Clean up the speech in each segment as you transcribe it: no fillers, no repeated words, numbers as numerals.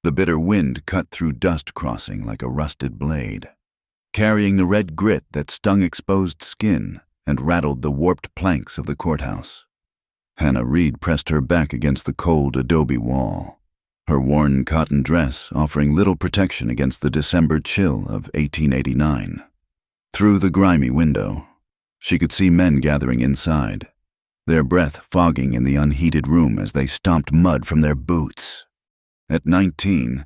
The bitter wind cut through dust crossing like a rusted blade, carrying the red grit that stung exposed skin and rattled the warped planks of the courthouse. Hannah Reed pressed her back against the cold adobe wall, her worn cotton dress offering little protection against the December chill of 1889. Through the grimy window, she could see men gathering inside, their breath fogging in the unheated room as they stomped mud from their boots. At 19,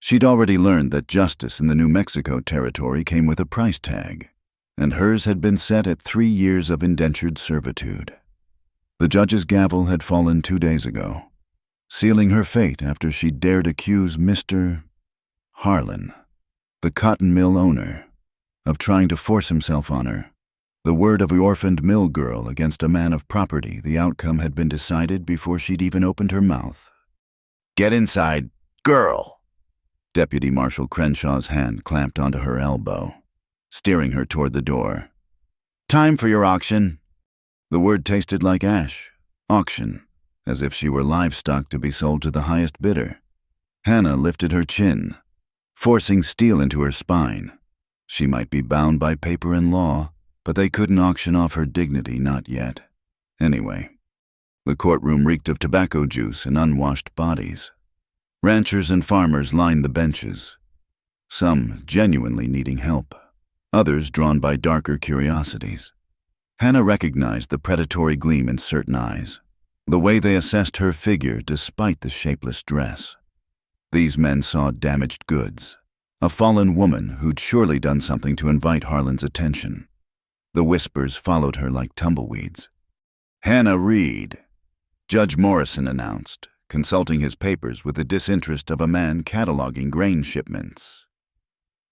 she'd already learned that justice in the New Mexico territory came with a price tag, and hers had been set at 3 years of indentured servitude. The judge's gavel had fallen 2 days ago, sealing her fate after she dared accuse Mr. Harlan, the cotton mill owner, of trying to force himself on her. The word of the orphaned mill girl against a man of property, the outcome had been decided before she'd even opened her mouth. "Get inside, girl!" Deputy Marshal Crenshaw's hand clamped onto her elbow, steering her toward the door. "Time for your auction." The word tasted like ash, auction, as if she were livestock to be sold to the highest bidder. Hannah lifted her chin, forcing steel into her spine. She might be bound by paper and law, but they couldn't auction off her dignity, not yet. Anyway, the courtroom reeked of tobacco juice and unwashed bodies. Ranchers and farmers lined the benches, some genuinely needing help, others drawn by darker curiosities. Hannah recognized the predatory gleam in certain eyes, the way they assessed her figure despite the shapeless dress. These men saw damaged goods, a fallen woman who'd surely done something to invite Harlan's attention. The whispers followed her like tumbleweeds. "Hannah Reed," Judge Morrison announced, consulting his papers with the disinterest of a man cataloging grain shipments.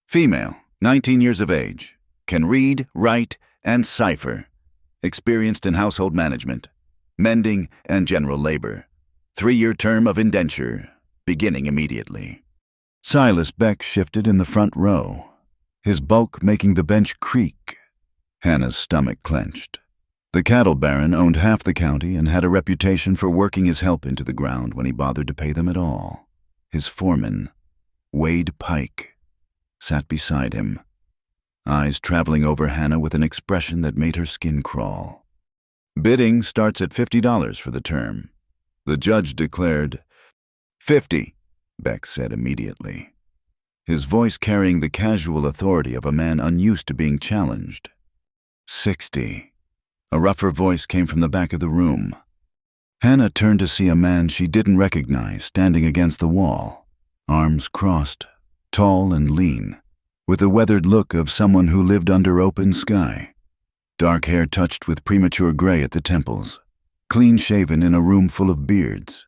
"Female, 19 years of age, can read, write, and cipher. Experienced in household management, mending, and general labor. 3-year term of indenture, beginning immediately." Silas Beck shifted in the front row, his bulk making the bench creak. Hannah's stomach clenched. The cattle baron owned half the county and had a reputation for working his help into the ground when he bothered to pay them at all. His foreman, Wade Pike, sat beside him, eyes traveling over Hannah with an expression that made her skin crawl. "Bidding starts at $50 for the term." The judge declared. "50, Beck said immediately, his voice carrying the casual authority of a man unused to being challenged. 60. A rougher voice came from the back of the room. Hannah turned to see a man she didn't recognize standing against the wall, arms crossed, tall and lean, with the weathered look of someone who lived under open sky. Dark hair touched with premature gray at the temples, clean-shaven in a room full of beards.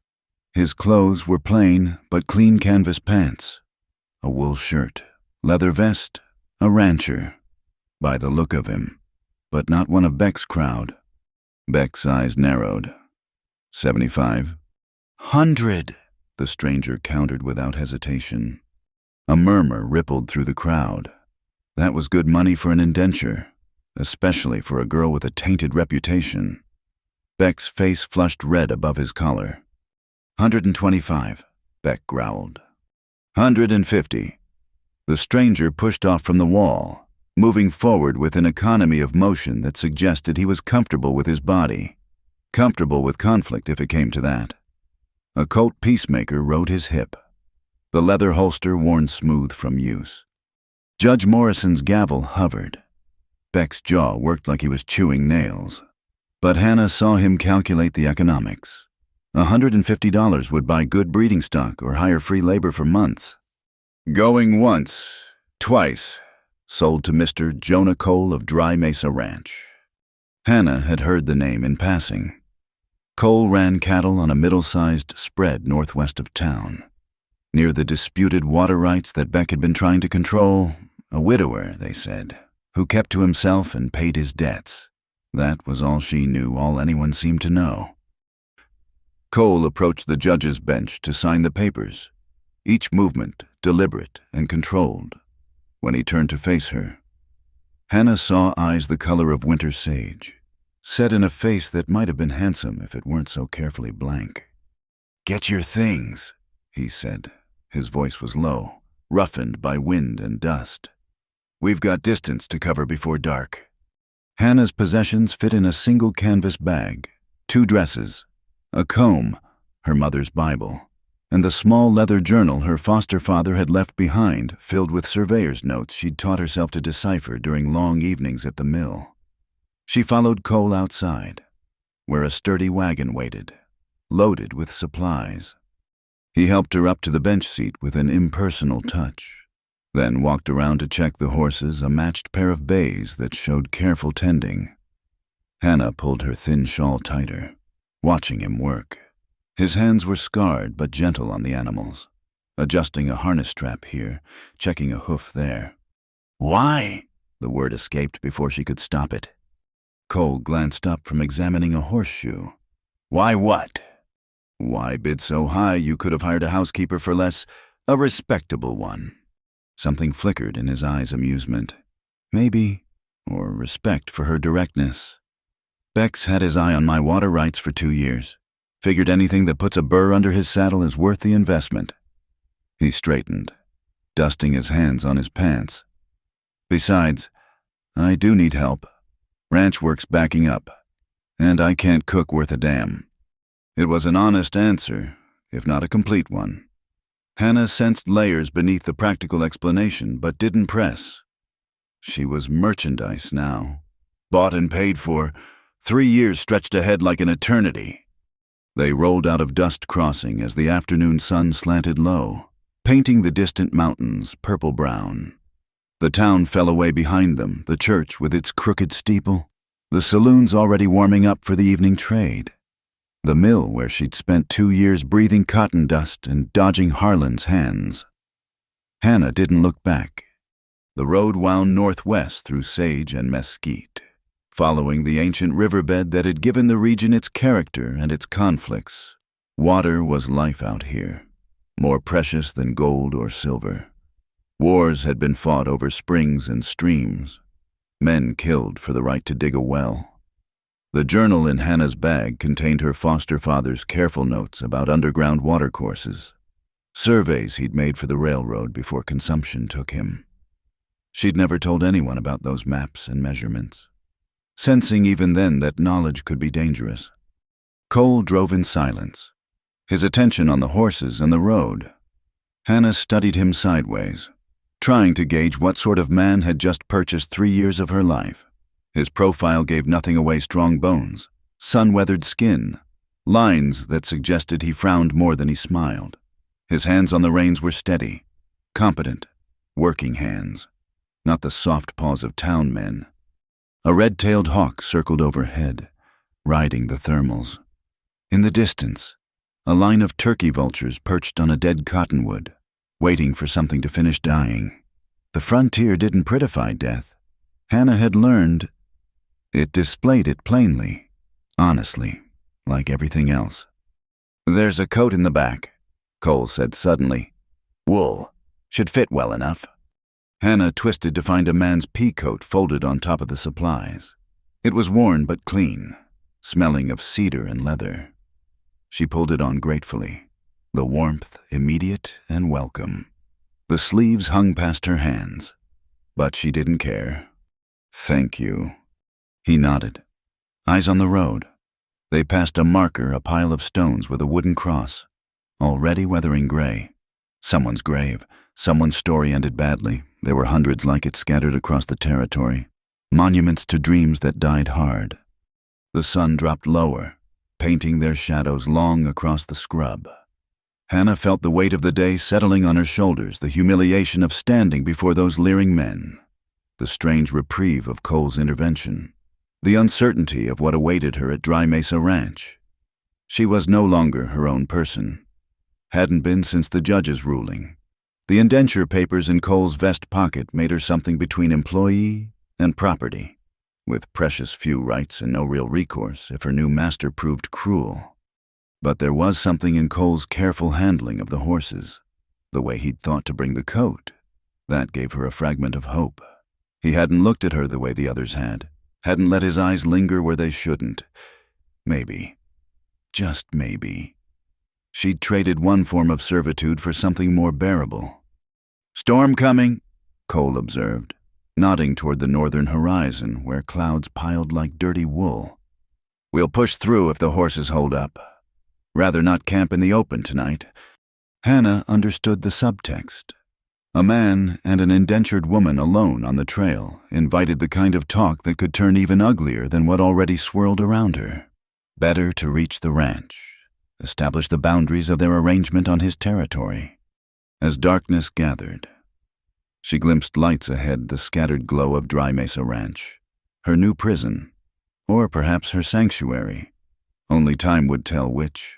His clothes were plain but clean canvas pants, a wool shirt, leather vest, a rancher, by the look of him, but not one of Beck's crowd. Beck's eyes narrowed. 75. 100, the stranger countered without hesitation. A murmur rippled through the crowd. That was good money for an indenture, especially for a girl with a tainted reputation. Beck's face flushed red above his collar. 125, Beck growled. 150. The stranger pushed off from the wall, moving forward with an economy of motion that suggested he was comfortable with his body, comfortable with conflict if it came to that. A Colt Peacemaker rode his hip, the leather holster worn smooth from use. Judge Morrison's gavel hovered. Beck's jaw worked like he was chewing nails, but Hannah saw him calculate the economics. $150 would buy good breeding stock or hire free labor for months. Going once, twice, sold to Mr. Jonah Cole of Dry Mesa Ranch. Hannah had heard the name in passing. Cole ran cattle on a middle-sized spread northwest of town. Near the disputed water rights that Beck had been trying to control, a widower, they said, who kept to himself and paid his debts. That was all she knew, all anyone seemed to know. Cole approached the judge's bench to sign the papers, each movement deliberate and controlled. When he turned to face her, Hannah saw eyes the color of winter sage, set in a face that might have been handsome if it weren't so carefully blank. "Get your things," he said, His voice was low, roughened by wind and dust. "We've got distance to cover before dark." Hannah's possessions fit in a single canvas bag: 2 dresses, a comb, her mother's Bible, and the small leather journal her foster father had left behind, filled with surveyor's notes she'd taught herself to decipher during long evenings at the mill. She followed Cole outside, where a sturdy wagon waited, loaded with supplies. He helped her up to the bench seat with an impersonal touch, then walked around to check the horses, a matched pair of bays that showed careful tending. Hannah pulled her thin shawl tighter, watching him work. His hands were scarred but gentle on the animals, adjusting a harness strap here, checking a hoof there. "Why?" the word escaped before she could stop it. Cole glanced up from examining a horseshoe. "Why what?" "Why bid so high you could have hired a housekeeper for less, a respectable one." Something flickered in his eyes' amusement. Maybe, or respect for her directness. "Beck's had his eye on my water rights for 2 years. Figured anything that puts a burr under his saddle is worth the investment." He straightened, dusting his hands on his pants. "Besides, I do need help. Ranch work's backing up, and I can't cook worth a damn." It was an honest answer, if not a complete one. Hannah sensed layers beneath the practical explanation, but didn't press. She was merchandise now, bought and paid for. 3 years stretched ahead like an eternity. They rolled out of Dust Crossing as the afternoon sun slanted low, painting the distant mountains purple-brown. The town fell away behind them, the church with its crooked steeple, the saloons already warming up for the evening trade, the mill where she'd spent 2 years breathing cotton dust and dodging Harlan's hands. Hannah didn't look back. The road wound northwest through sage and mesquite, following the ancient riverbed that had given the region its character and its conflicts. Water was life out here, more precious than gold or silver. Wars had been fought over springs and streams, men killed for the right to dig a well. The journal in Hannah's bag contained her foster father's careful notes about underground watercourses, surveys he'd made for the railroad before consumption took him. She'd never told anyone about those maps and measurements, sensing even then that knowledge could be dangerous. Cole drove in silence, his attention on the horses and the road. Hannah studied him sideways, trying to gauge what sort of man had just purchased 3 years of her life. His profile gave nothing away: strong bones, sun-weathered skin, lines that suggested he frowned more than he smiled. His hands on the reins were steady, competent, working hands, not the soft paws of town men. A red-tailed hawk circled overhead, riding the thermals. In the distance, a line of turkey vultures perched on a dead cottonwood, waiting for something to finish dying. The frontier didn't prettify death. Hannah had learned. It displayed it plainly, honestly, like everything else. "There's a coat in the back," Cole said suddenly. "Wool. Should fit well enough." Hannah twisted to find a man's pea coat folded on top of the supplies. It was worn but clean, smelling of cedar and leather. She pulled it on gratefully, the warmth immediate and welcome. The sleeves hung past her hands, but she didn't care. "Thank you." He nodded, eyes on the road. They passed a marker, a pile of stones with a wooden cross, already weathering gray. Someone's grave. Someone's story ended badly. There were hundreds like it scattered across the territory, monuments to dreams that died hard. The sun dropped lower, painting their shadows long across the scrub. Hannah felt the weight of the day settling on her shoulders, the humiliation of standing before those leering men, the strange reprieve of Cole's intervention, the uncertainty of what awaited her at Dry Mesa Ranch. She was no longer her own person. Hadn't been since the judge's ruling. The indenture papers in Cole's vest pocket made her something between employee and property, with precious few rights and no real recourse if her new master proved cruel. But there was something in Cole's careful handling of the horses, the way he'd thought to bring the coat. That gave her a fragment of hope. He hadn't looked at her the way the others had, hadn't let his eyes linger where they shouldn't. Maybe, just maybe, She'd traded one form of servitude for something more bearable. "Storm coming," Cole observed, nodding toward the northern horizon where clouds piled like dirty wool. "We'll push through if the horses hold up. Rather not camp in the open tonight." Hannah understood the subtext. A man and an indentured woman alone on the trail invited the kind of talk that could turn even uglier than what already swirled around her. Better to reach the ranch, establish the boundaries of their arrangement on his territory. As darkness gathered, she glimpsed lights ahead, the scattered glow of Dry Mesa Ranch, her new prison, or perhaps her sanctuary. Only time would tell which.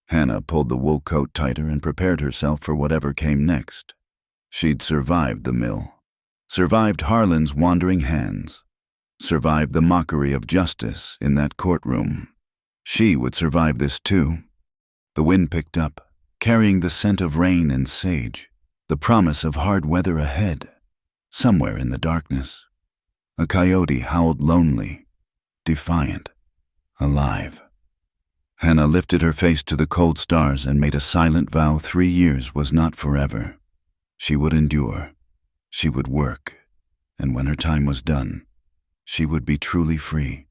Hannah pulled the wool coat tighter and prepared herself for whatever came next. She'd survived the mill, survived Harlan's wandering hands, survived the mockery of justice in that courtroom. She would survive this too. The wind picked up, carrying the scent of rain and sage, the promise of hard weather ahead. Somewhere in the darkness, a coyote howled lonely, defiant, alive. Hannah lifted her face to the cold stars and made a silent vow 3 years was not forever. She would endure, she would work, and when her time was done, she would be truly free,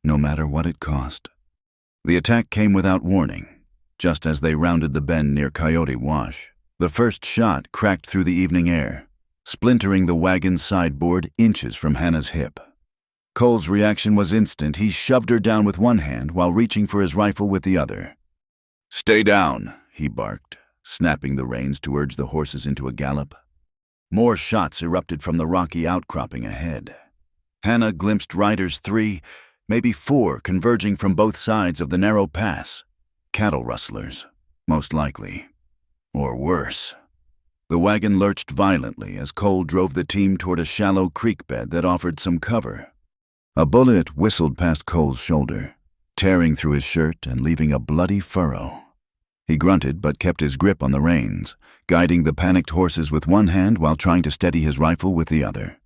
no matter what it cost. The attack came without warning, just as they rounded the bend near Coyote Wash. The first shot cracked through the evening air, splintering the wagon's sideboard inches from Hannah's hip. Cole's reaction was instant. He shoved her down with one hand while reaching for his rifle with the other. "Stay down," he barked, snapping the reins to urge the horses into a gallop. More shots erupted from the rocky outcropping ahead. Hannah glimpsed riders 3, maybe 4, converging from both sides of the narrow pass. Cattle rustlers, most likely. Or worse. The wagon lurched violently as Cole drove the team toward a shallow creek bed that offered some cover. A bullet whistled past Cole's shoulder, tearing through his shirt and leaving a bloody furrow. He grunted but kept his grip on the reins, guiding the panicked horses with one hand while trying to steady his rifle with the other.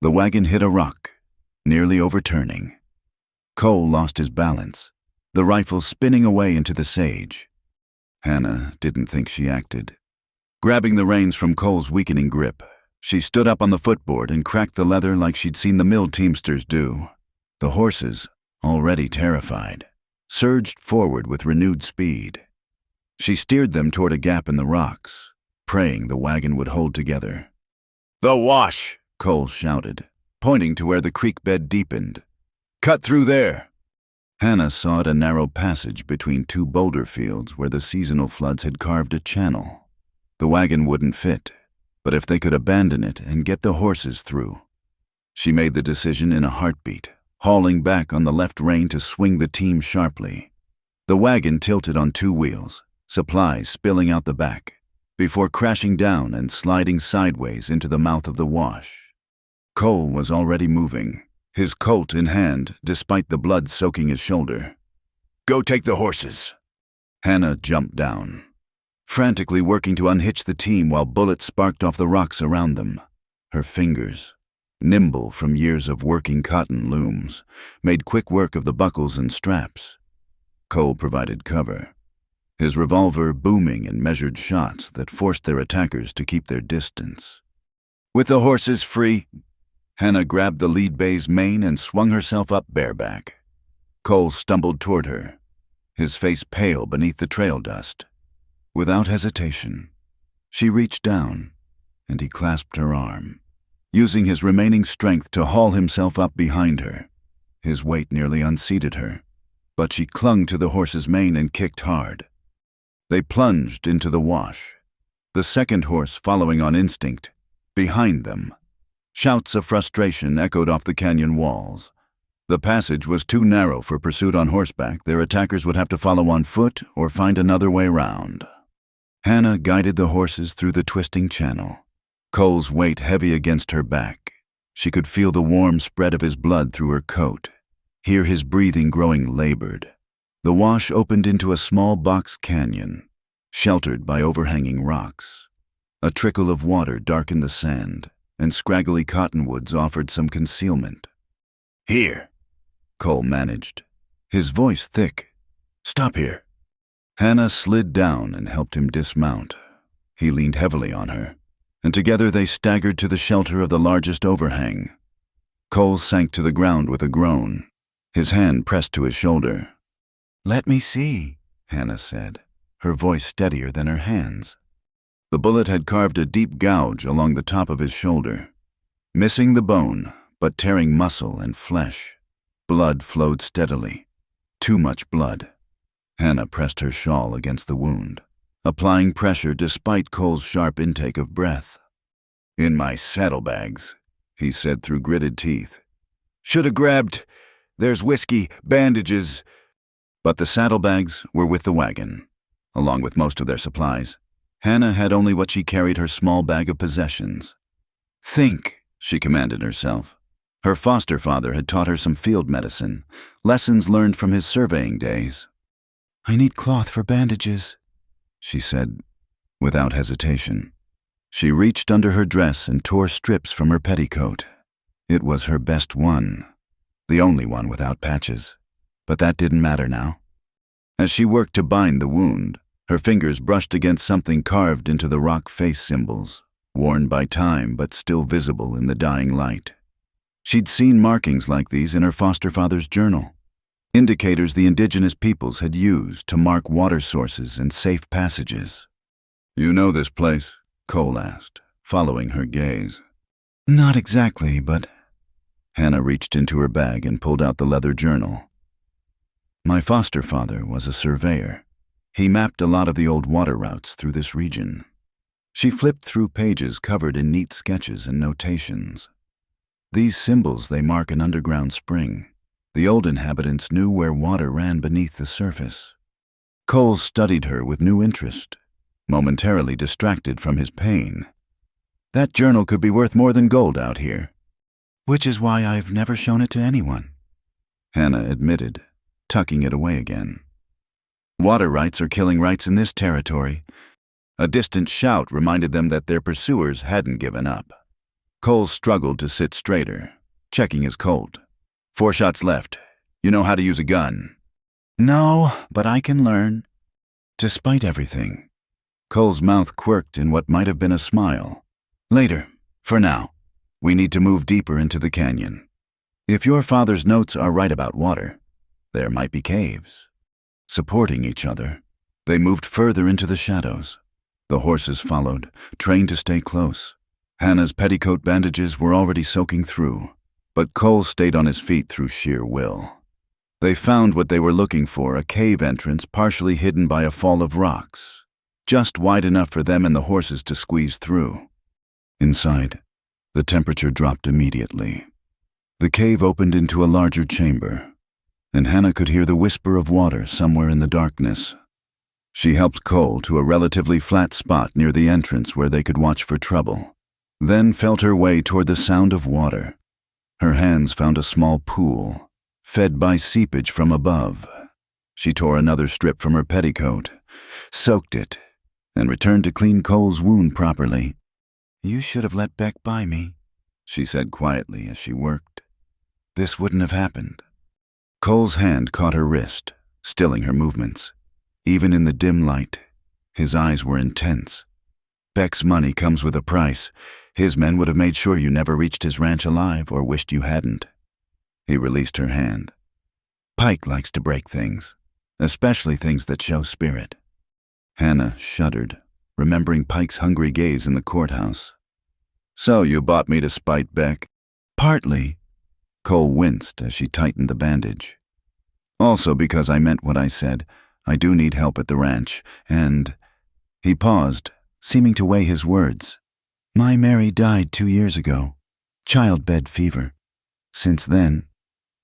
The wagon hit a rock, nearly overturning. Cole lost his balance, the rifle spinning away into the sage. Hannah didn't think she acted. Grabbing the reins from Cole's weakening grip, she stood up on the footboard and cracked the leather like she'd seen the mill teamsters do. The horses, already terrified, surged forward with renewed speed. She steered them toward a gap in the rocks, praying the wagon would hold together. "The wash!" Cole shouted, pointing to where the creek bed deepened. "Cut through there!" Hannah sawed a narrow passage between 2 boulder fields where the seasonal floods had carved a channel. The wagon wouldn't fit, but if they could abandon it and get the horses through. She made the decision in a heartbeat, hauling back on the left rein to swing the team sharply. The wagon tilted on 2 wheels, supplies spilling out the back, before crashing down and sliding sideways into the mouth of the wash. Cole was already moving, his Colt in hand despite the blood soaking his shoulder. "Go take the horses." Hannah jumped down, frantically working to unhitch the team while bullets sparked off the rocks around them. Her fingers, nimble from years of working cotton looms, made quick work of the buckles and straps. Cole provided cover, his revolver booming in measured shots that forced their attackers to keep their distance. With the horses free, Hannah grabbed the lead bay's mane and swung herself up bareback. Cole stumbled toward her, his face pale beneath the trail dust. Without hesitation, she reached down, and he clasped her arm, using his remaining strength to haul himself up behind her. His weight nearly unseated her, but she clung to the horse's mane and kicked hard. They plunged into the wash, the second horse following on instinct, behind them. Shouts of frustration echoed off the canyon walls. The passage was too narrow for pursuit on horseback. Their attackers would have to follow on foot or find another way round. Hannah guided the horses through the twisting channel, Cole's weight heavy against her back. She could feel the warm spread of his blood through her coat, hear his breathing growing labored. The wash opened into a small box canyon, sheltered by overhanging rocks. A trickle of water darkened the sand, and scraggly cottonwoods offered some concealment. "Here," Cole managed, his voice thick. "Stop here." Hannah slid down and helped him dismount. He leaned heavily on her, and together they staggered to the shelter of the largest overhang. Cole sank to the ground with a groan. His hand pressed to his shoulder. "Let me see," Hannah said, her voice steadier than her hands. The bullet had carved a deep gouge along the top of his shoulder, missing the bone, but tearing muscle and flesh. Blood flowed steadily. Too much blood. Hannah pressed her shawl against the wound, applying pressure despite Cole's sharp intake of breath. "In my saddlebags," he said through gritted teeth. "Shoulda grabbed. There's whiskey, bandages." But the saddlebags were with the wagon, along with most of their supplies. Hannah had only what she carried, her small bag of possessions. "Think," she commanded herself. Her foster father had taught her some field medicine, lessons learned from his surveying days. "I need cloth for bandages," she said, without hesitation. She reached under her dress and tore strips from her petticoat. It was her best one, the only one without patches. But that didn't matter now. As she worked to bind the wound, her fingers brushed against something carved into the rock face symbols, worn by time but still visible in the dying light. She'd seen markings like these in her foster father's journal, indicators the indigenous peoples had used to mark water sources and safe passages. "You know this place?" Cole asked, following her gaze. "Not exactly, but—" Hannah reached into her bag and pulled out the leather journal. "My foster father was a surveyor. He mapped a lot of the old water routes through this region." She flipped through pages covered in neat sketches and notations. "These symbols, they mark an underground spring. The old inhabitants knew where water ran beneath the surface." Cole studied her with new interest, momentarily distracted from his pain. "That journal could be worth more than gold out here." "Which is why I've never shown it to anyone," Hannah admitted, tucking it away again. "Water rights are killing rights in this territory." A distant shout reminded them that their pursuers hadn't given up. Cole struggled to sit straighter, checking his Colt. "4 shots left. You know how to use a gun?" "No, but I can learn." Despite everything, Cole's mouth quirked in what might have been a smile. "Later. For now, we need to move deeper into the canyon. If your father's notes are right about water, there might be caves." Supporting each other, they moved further into the shadows. The horses followed, trained to stay close. Hannah's petticoat bandages were already soaking through, but Cole stayed on his feet through sheer will. They found what they were looking for, a cave entrance partially hidden by a fall of rocks, just wide enough for them and the horses to squeeze through. Inside, the temperature dropped immediately. The cave opened into a larger chamber, and Hannah could hear the whisper of water somewhere in the darkness. She helped Cole to a relatively flat spot near the entrance where they could watch for trouble, then felt her way toward the sound of water. Her hands found a small pool, fed by seepage from above. She tore another strip from her petticoat, soaked it, and returned to clean Cole's wound properly. "You should have let Beck by me," she said quietly as she worked. "This wouldn't have happened." Cole's hand caught her wrist, stilling her movements. Even in the dim light, his eyes were intense. "Beck's money comes with a price. His men would have made sure you never reached his ranch alive or wished you hadn't." He released her hand. "Pike likes to break things, especially things that show spirit." Hannah shuddered, remembering Pike's hungry gaze in the courthouse. "So you bought me to spite Beck?" "Partly." Cole winced as she tightened the bandage. "Also because I meant what I said. I do need help at the ranch, and—" He paused, seeming to weigh his words. "My Mary died 2 years ago. Childbed fever. Since then,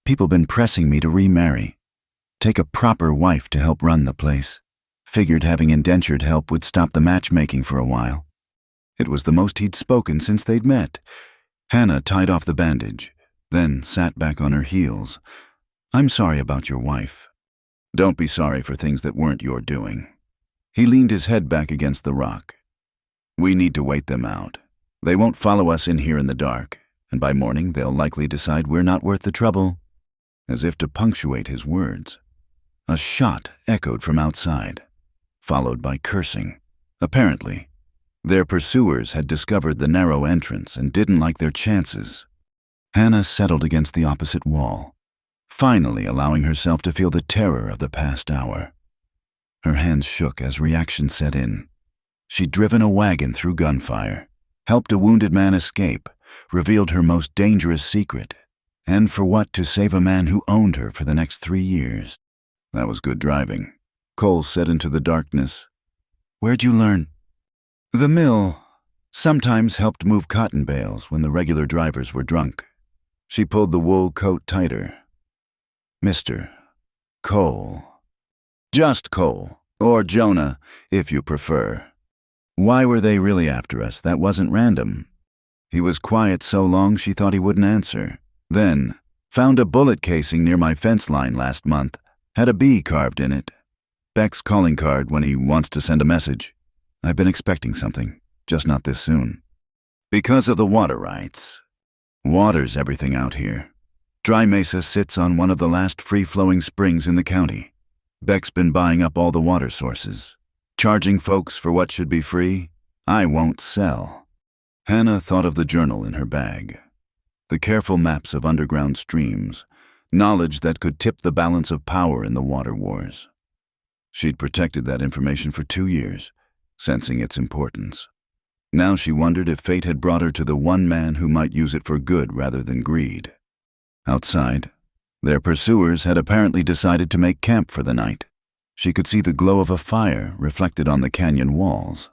people been pressing me to remarry. Take a proper wife to help run the place. Figured having indentured help would stop the matchmaking for a while." It was the most he'd spoken since they'd met. Hannah tied off the bandage, then sat back on her heels. "I'm sorry about your wife." "Don't be sorry for things that weren't your doing." He leaned his head back against the rock. "We need to wait them out. They won't follow us in here in the dark, and by morning they'll likely decide we're not worth the trouble." As if to punctuate his words, a shot echoed from outside. followed by cursing. Apparently, their pursuers had discovered the narrow entrance and didn't like their chances. Hannah settled against the opposite wall, finally allowing herself to feel the terror of the past hour. Her hands shook as reaction set in. She'd driven a wagon through gunfire, helped a wounded man escape, revealed her most dangerous secret, and for what, to save a man who owned her for the next 3 years. That was good driving, Cole said into the darkness. Where'd you learn? The mill. Sometimes helped move cotton bales when the regular drivers were drunk. She pulled the wool coat tighter. Mr. Cole. Just Cole, or Jonah, if you prefer. Why were they really after us? That wasn't random. He was quiet so long she thought he wouldn't answer. Then, found a bullet casing near my fence line last month. Had a bee carved in it. Beck's calling card when he wants to send a message. I've been expecting something, just not this soon. Because of the water rights. Water's everything out here. Dry Mesa sits on one of the last free-flowing springs in the county. Beck's been buying up all the water sources, charging folks for what should be free. I won't sell. Hannah thought of the journal in her bag. The careful maps of underground streams, knowledge that could tip the balance of power in the water wars. She'd protected that information for 2 years, sensing its importance. Now she wondered if fate had brought her to the one man who might use it for good rather than greed. Outside, their pursuers had apparently decided to make camp for the night. She could see the glow of a fire reflected on the canyon walls.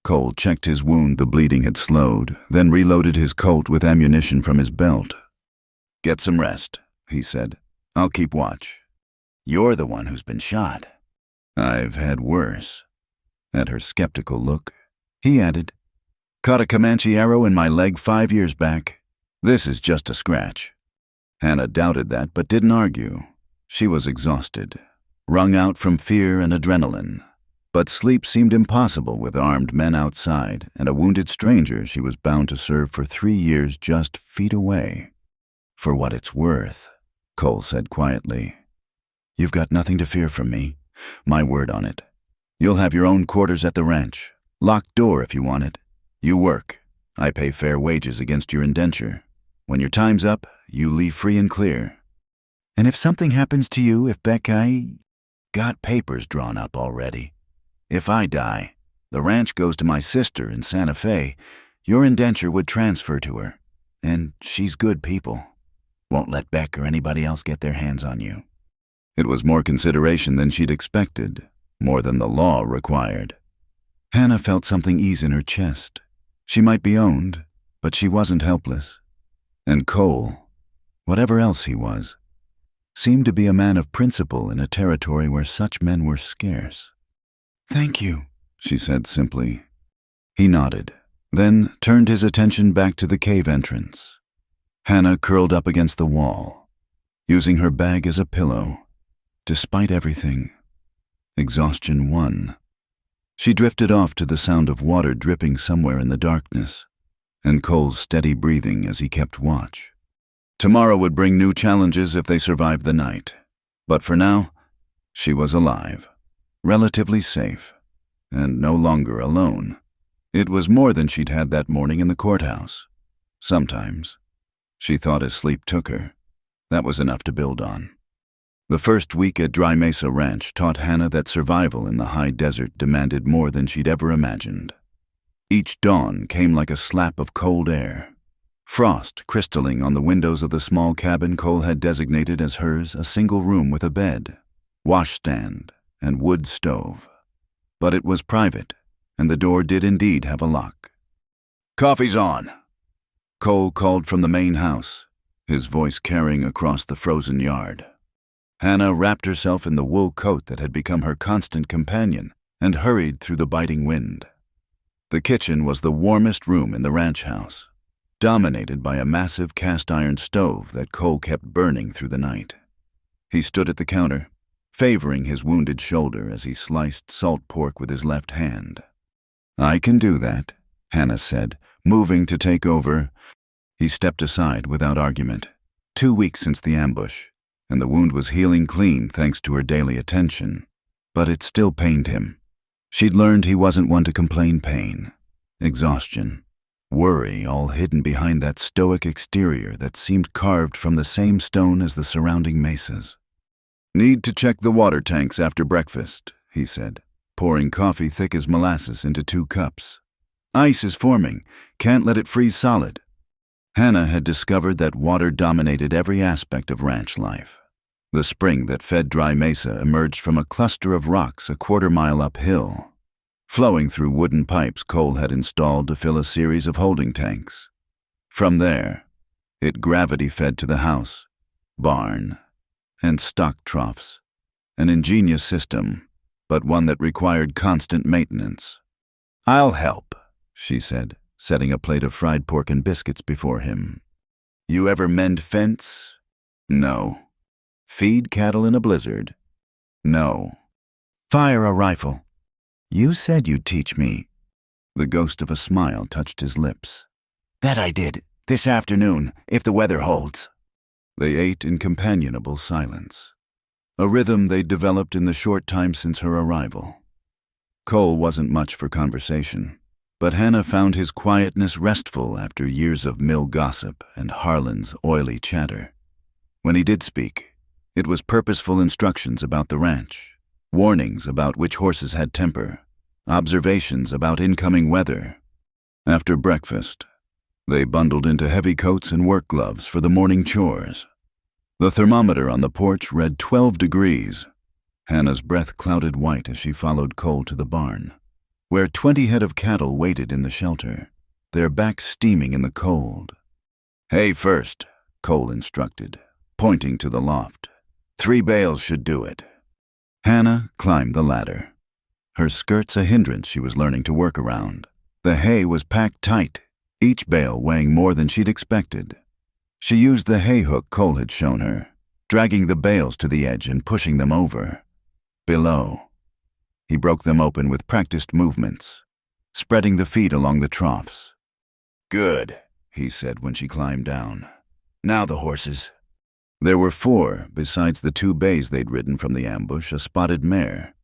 Cole checked his wound. The bleeding had slowed, then reloaded his Colt with ammunition from his belt. Get some rest, he said. I'll keep watch. You're the one who's been shot. I've had worse. At her skeptical look, he added, caught a Comanche arrow in my leg 5 years back. This is just a scratch. Hannah doubted that, but didn't argue. She was exhausted, wrung out from fear and adrenaline. But sleep seemed impossible with armed men outside and a wounded stranger she was bound to serve for 3 years just feet away. For what it's worth, Cole said quietly. You've got nothing to fear from me. My word on it. You'll have your own quarters at the ranch. Locked door if you want it. You work. I pay fair wages against your indenture. When your time's up, you leave free and clear. And if something happens to you, if Beck, I got papers drawn up already. If I die, the ranch goes to my sister in Santa Fe. Your indenture would transfer to her. And she's good people. Won't let Beck or anybody else get their hands on you. It was more consideration than she'd expected, more than the law required. Hannah felt something ease in her chest. She might be owned, but she wasn't helpless. And Cole, whatever else he was, seemed to be a man of principle in a territory where such men were scarce. Thank you, she said simply. He nodded, then turned his attention back to the cave entrance. Hannah curled up against the wall, using her bag as a pillow. Despite everything, exhaustion won. She drifted off to the sound of water dripping somewhere in the darkness, and Cole's steady breathing as he kept watch. Tomorrow would bring new challenges if they survived the night. But for now, she was alive, relatively safe, and no longer alone. It was more than she'd had that morning in the courthouse. Sometimes, she thought as sleep took her, that was enough to build on. The first week at Dry Mesa Ranch taught Hannah that survival in the high desert demanded more than she'd ever imagined. Each dawn came like a slap of cold air. Frost crystalline on the windows of the small cabin Cole had designated as hers, a single room with a bed, washstand, and wood stove. But it was private, and the door did indeed have a lock. Coffee's on, Cole called from the main house, his voice carrying across the frozen yard. Hannah wrapped herself in the wool coat that had become her constant companion and hurried through the biting wind. The kitchen was the warmest room in the ranch house, dominated by a massive cast-iron stove that Cole kept burning through the night. He stood at the counter, favoring his wounded shoulder as he sliced salt pork with his left hand. I can do that, Hannah said, moving to take over. He stepped aside without argument. 2 weeks since the ambush, and the wound was healing clean thanks to her daily attention. But it still pained him. She'd learned he wasn't one to complain pain, exhaustion, worry, all hidden behind that stoic exterior that seemed carved from the same stone as the surrounding mesas. "Need to check the water tanks after breakfast," he said, pouring coffee thick as molasses into 2 cups. "Ice is forming. Can't let it freeze solid." Hannah had discovered that water dominated every aspect of ranch life. The spring that fed Dry Mesa emerged from a cluster of rocks a quarter-mile uphill, flowing through wooden pipes Cole had installed to fill a series of holding tanks. From there, it gravity-fed to the house, barn, and stock troughs. An ingenious system, but one that required constant maintenance. "I'll help," she said, setting a plate of fried pork and biscuits before him. "You ever mend fence?" "No." "Feed cattle in a blizzard?" "No." "Fire a rifle?" "You said you'd teach me." The ghost of a smile touched his lips. "That I did, this afternoon, if the weather holds." They ate in companionable silence, a rhythm they'd developed in the short time since her arrival. Cole wasn't much for conversation, but Hannah found his quietness restful after years of mill gossip and Harlan's oily chatter. When he did speak, it was purposeful instructions about the ranch, warnings about which horses had temper, observations about incoming weather. After breakfast, they bundled into heavy coats and work gloves for the morning chores. The thermometer on the porch read 12 degrees. Hannah's breath clouded white as she followed Cole to the barn, where 20 head of cattle waited in the shelter, their backs steaming in the cold. "Hay first," Cole instructed, pointing to the loft. 3 bales should do it." Hannah climbed the ladder, her skirts a hindrance she was learning to work around. The hay was packed tight, each bale weighing more than she'd expected. She used the hay hook Cole had shown her, dragging the bales to the edge and pushing them over. Below, he broke them open with practiced movements, spreading the feet along the troughs. "Good," he said when she climbed down. "Now the horses." There were 4, besides the 2 bays they'd ridden from the ambush, a spotted mare,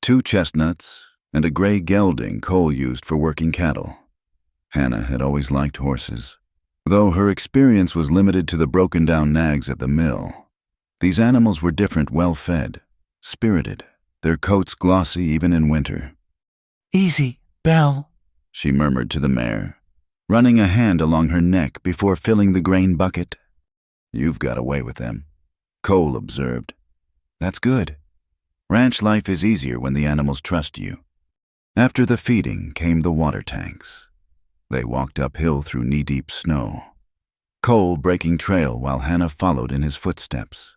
2 chestnuts, and a gray gelding Cole used for working cattle. Hannah had always liked horses, though her experience was limited to the broken-down nags at the mill. These animals were different, well-fed, spirited, their coats glossy even in winter. "Easy, Belle," she murmured to the mare, running a hand along her neck before filling the grain bucket. "You've got away with them," Cole observed. "That's good. Ranch life is easier when the animals trust you." After the feeding came the water tanks. They walked uphill through knee-deep snow, Cole breaking trail while Hannah followed in his footsteps.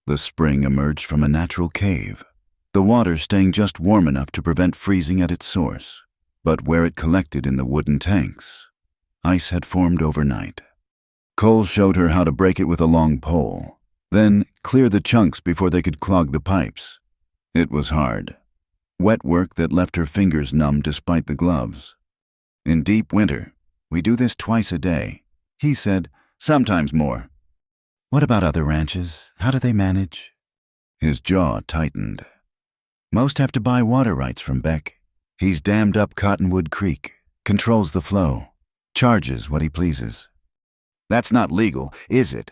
The spring emerged from a natural cave, the water staying just warm enough to prevent freezing at its source. But where it collected in the wooden tanks, ice had formed overnight. Cole showed her how to break it with a long pole, then clear the chunks before they could clog the pipes. It was hard, wet work that left her fingers numb despite the gloves. "In deep winter, we do this twice a day," he said, "sometimes more." "What about other ranches? How do they manage?" His jaw tightened. "Most have to buy water rights from Beck. He's dammed up Cottonwood Creek, controls the flow, charges what he pleases." "That's not legal, is it?"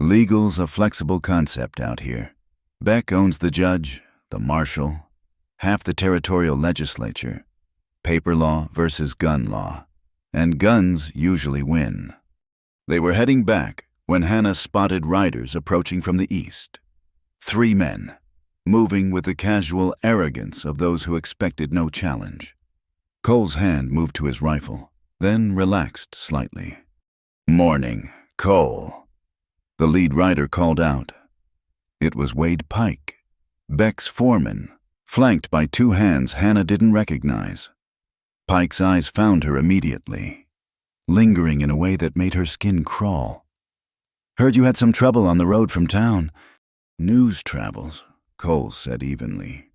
"Legal's a flexible concept out here. Beck owns the judge, the marshal, half the territorial legislature. Paper law versus gun law. And guns usually win." They were heading back when Hannah spotted riders approaching from the east. 3 men, moving with the casual arrogance of those who expected no challenge. Cole's hand moved to his rifle, then relaxed slightly. "Morning, Cole," the lead rider called out. It was Wade Pike, Beck's foreman, flanked by 2 hands Hannah didn't recognize. Pike's eyes found her immediately, lingering in a way that made her skin crawl. "Heard you had some trouble on the road from town." "News travels," Cole said evenly.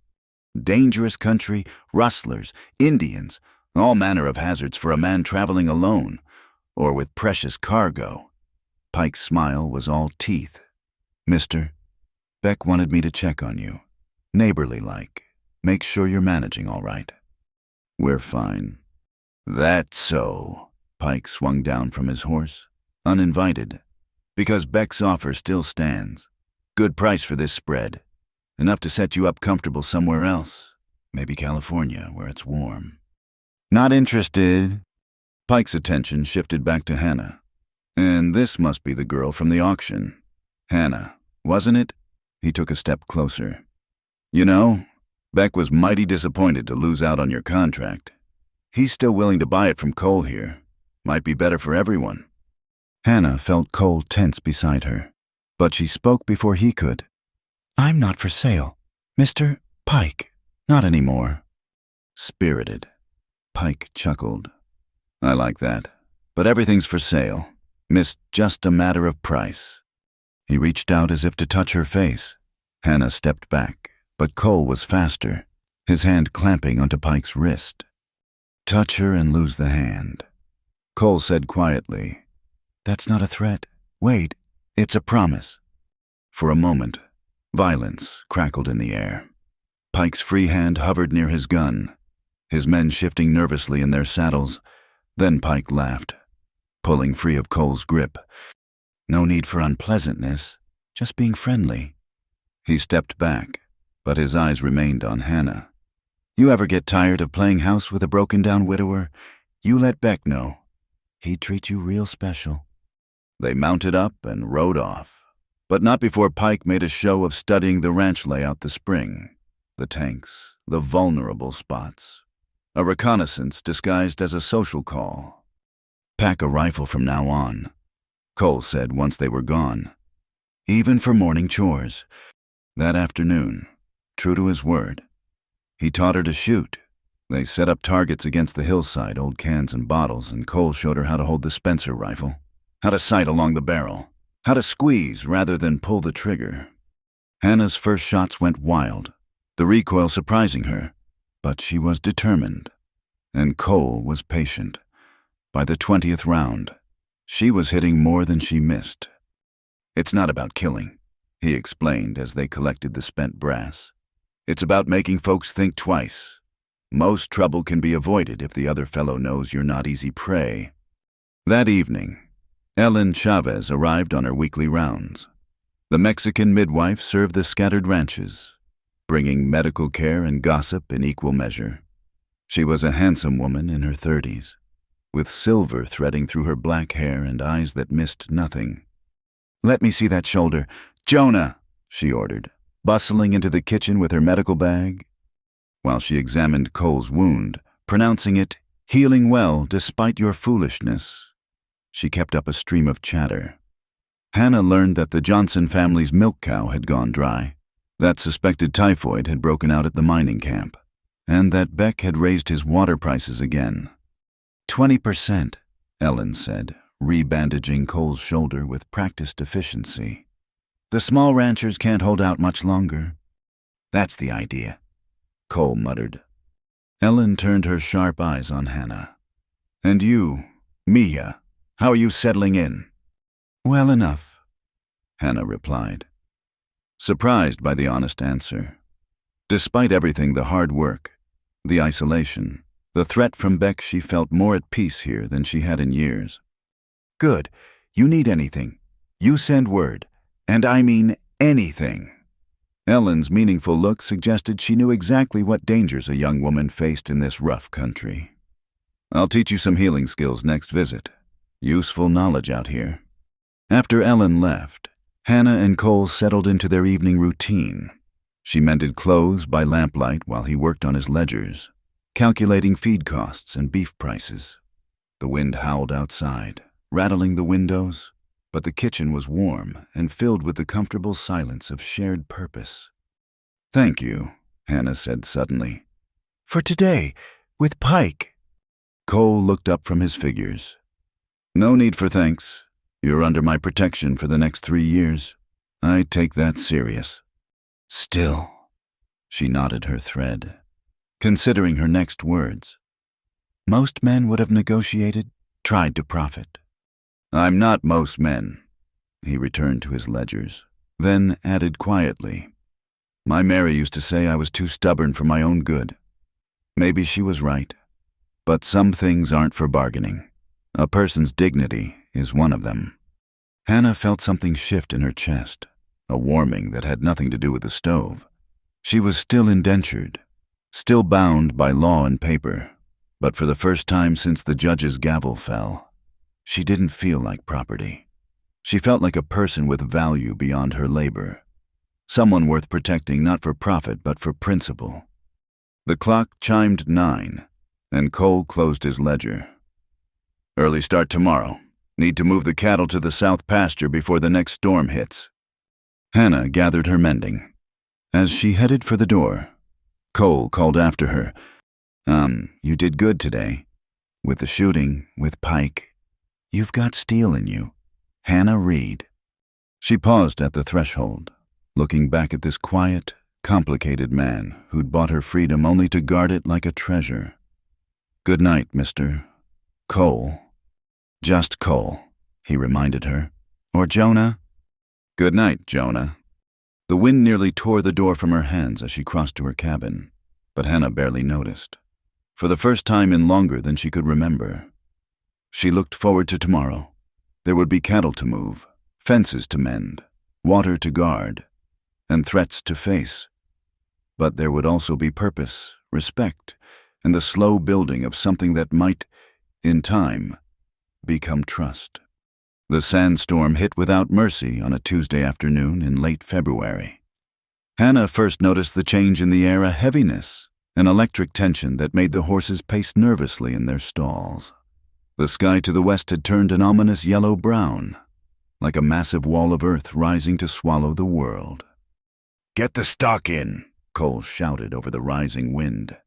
"Dangerous country, rustlers, Indians, all manner of hazards for a man traveling alone, or with precious cargo." Pike's smile was all teeth. "Mister, Beck wanted me to check on you, neighborly-like. make sure you're managing all right." "We're fine." "That's so." Pike swung down from his horse, uninvited, because Beck's offer still stands. Good price for this spread. Enough to set you up comfortable somewhere else. Maybe California, where it's warm. "Not interested." Pike's attention shifted back to Hannah. "And this must be the girl from the auction. Hannah, wasn't it?" He took a step closer. "You know, Beck was mighty disappointed to lose out on your contract. He's still willing to buy it from Cole here. Might be better for everyone." Hannah felt Cole tense beside her, but she spoke before he could. "I'm not for sale. Mr. Pike, not anymore." Spirited. Pike chuckled. "I like that. But everything's for sale. Miss, just a matter of price." He reached out as if to touch her face. Hannah stepped back, but Cole was faster, his hand clamping onto Pike's wrist. "Touch her and lose the hand." Cole said quietly, "That's not a threat. Wait, it's a promise." For a moment, violence crackled in the air. Pike's free hand hovered near his gun, his men shifting nervously in their saddles. Then Pike laughed, pulling free of Cole's grip. "No need for unpleasantness, just being friendly." He stepped back, but his eyes remained on Hannah. "You ever get tired of playing house with a broken-down widower? You let Beck know. He'd treat you real special." They mounted up and rode off, but not before Pike made a show of studying the ranch layout the spring, the tanks, the vulnerable spots. A reconnaissance disguised as a social call. "Pack a rifle from now on," Cole said once they were gone. "Even for morning chores." That afternoon, true to his word, he taught her to shoot. They set up targets against the hillside, old cans and bottles, and Cole showed her how to hold the Spencer rifle, how to sight along the barrel, how to squeeze rather than pull the trigger. Hannah's first shots went wild, the recoil surprising her, but she was determined, and Cole was patient. By the 20th round, she was hitting more than she missed. "It's not about killing," he explained as they collected the spent brass. "It's about making folks think twice. Most trouble can be avoided if the other fellow knows you're not easy prey." That evening, Ellen Chavez arrived on her weekly rounds. The Mexican midwife served the scattered ranches, bringing medical care and gossip in equal measure. She was a handsome woman in her 30s, with silver threading through her black hair and eyes that missed nothing. "Let me see that shoulder. Jonah," she ordered, bustling into the kitchen with her medical bag. While she examined Cole's wound, pronouncing it healing well despite your foolishness, she kept up a stream of chatter. Hannah learned that the Johnson family's milk cow had gone dry, that suspected typhoid had broken out at the mining camp, and that Beck had raised his water prices again. 20%, Ellen said, rebandaging Cole's shoulder with practiced efficiency. "The small ranchers can't hold out much longer." "That's the idea," Cole muttered. Ellen turned her sharp eyes on Hannah. "And you, Mia, how are you settling in?" "Well enough," Hannah replied, surprised by the honest answer. Despite everything, the hard work, the isolation, the threat from Beck, she felt more at peace here than she had in years. "Good. You need anything, you send word. And I mean anything." Ellen's meaningful look suggested she knew exactly what dangers a young woman faced in this rough country. "I'll teach you some healing skills next visit. Useful knowledge out here." After Ellen left, Hannah and Cole settled into their evening routine. She mended clothes by lamplight while he worked on his ledgers, calculating feed costs and beef prices. The wind howled outside, rattling the windows, but the kitchen was warm and filled with the comfortable silence of shared purpose. "Thank you," Hannah said suddenly. "For today, with Pike." Cole looked up from his figures. "No need for thanks. You're under my protection for the next 3 years. I take that serious." "Still," she knotted her thread, considering her next words. "Most men would have negotiated, tried to profit." "I'm not most men," he returned to his ledgers, then added quietly, My Mary used to say I was too stubborn for my own good. Maybe she was right. But some things aren't for bargaining. A person's dignity is one of them. Hannah felt something shift in her chest, a warming that had nothing to do with the stove. She was still indentured, still bound by law and paper, but for the first time since the judge's gavel fell, she didn't feel like property. She felt like a person with value beyond her labor, someone worth protecting not for profit but for principle. The clock chimed 9, and Cole closed his ledger. Early start tomorrow. Need to move the cattle to the south pasture before the next storm hits. Hannah gathered her mending. As she headed for the door, Cole called after her, You did good today. With the shooting, with Pike. You've got steel in you. Hannah Reed." She paused at the threshold, looking back at this quiet, complicated man who'd bought her freedom only to guard it like a treasure. "Good night, Mr. Cole." "Just Cole," he reminded her. "Or Jonah?" "Good night, Jonah." The wind nearly tore the door from her hands as she crossed to her cabin, but Hannah barely noticed. For the first time in longer than she could remember, she looked forward to tomorrow. There would be cattle to move, fences to mend, water to guard, and threats to face. But there would also be purpose, respect, and the slow building of something that might, in time, become trust. The sandstorm hit without mercy on a Tuesday afternoon in late February. Hannah first noticed the change in the air, a heaviness, an electric tension that made the horses pace nervously in their stalls. The sky to the west had turned an ominous yellow-brown, like a massive wall of earth rising to swallow the world. "Get the stock in," Cole shouted over the rising wind.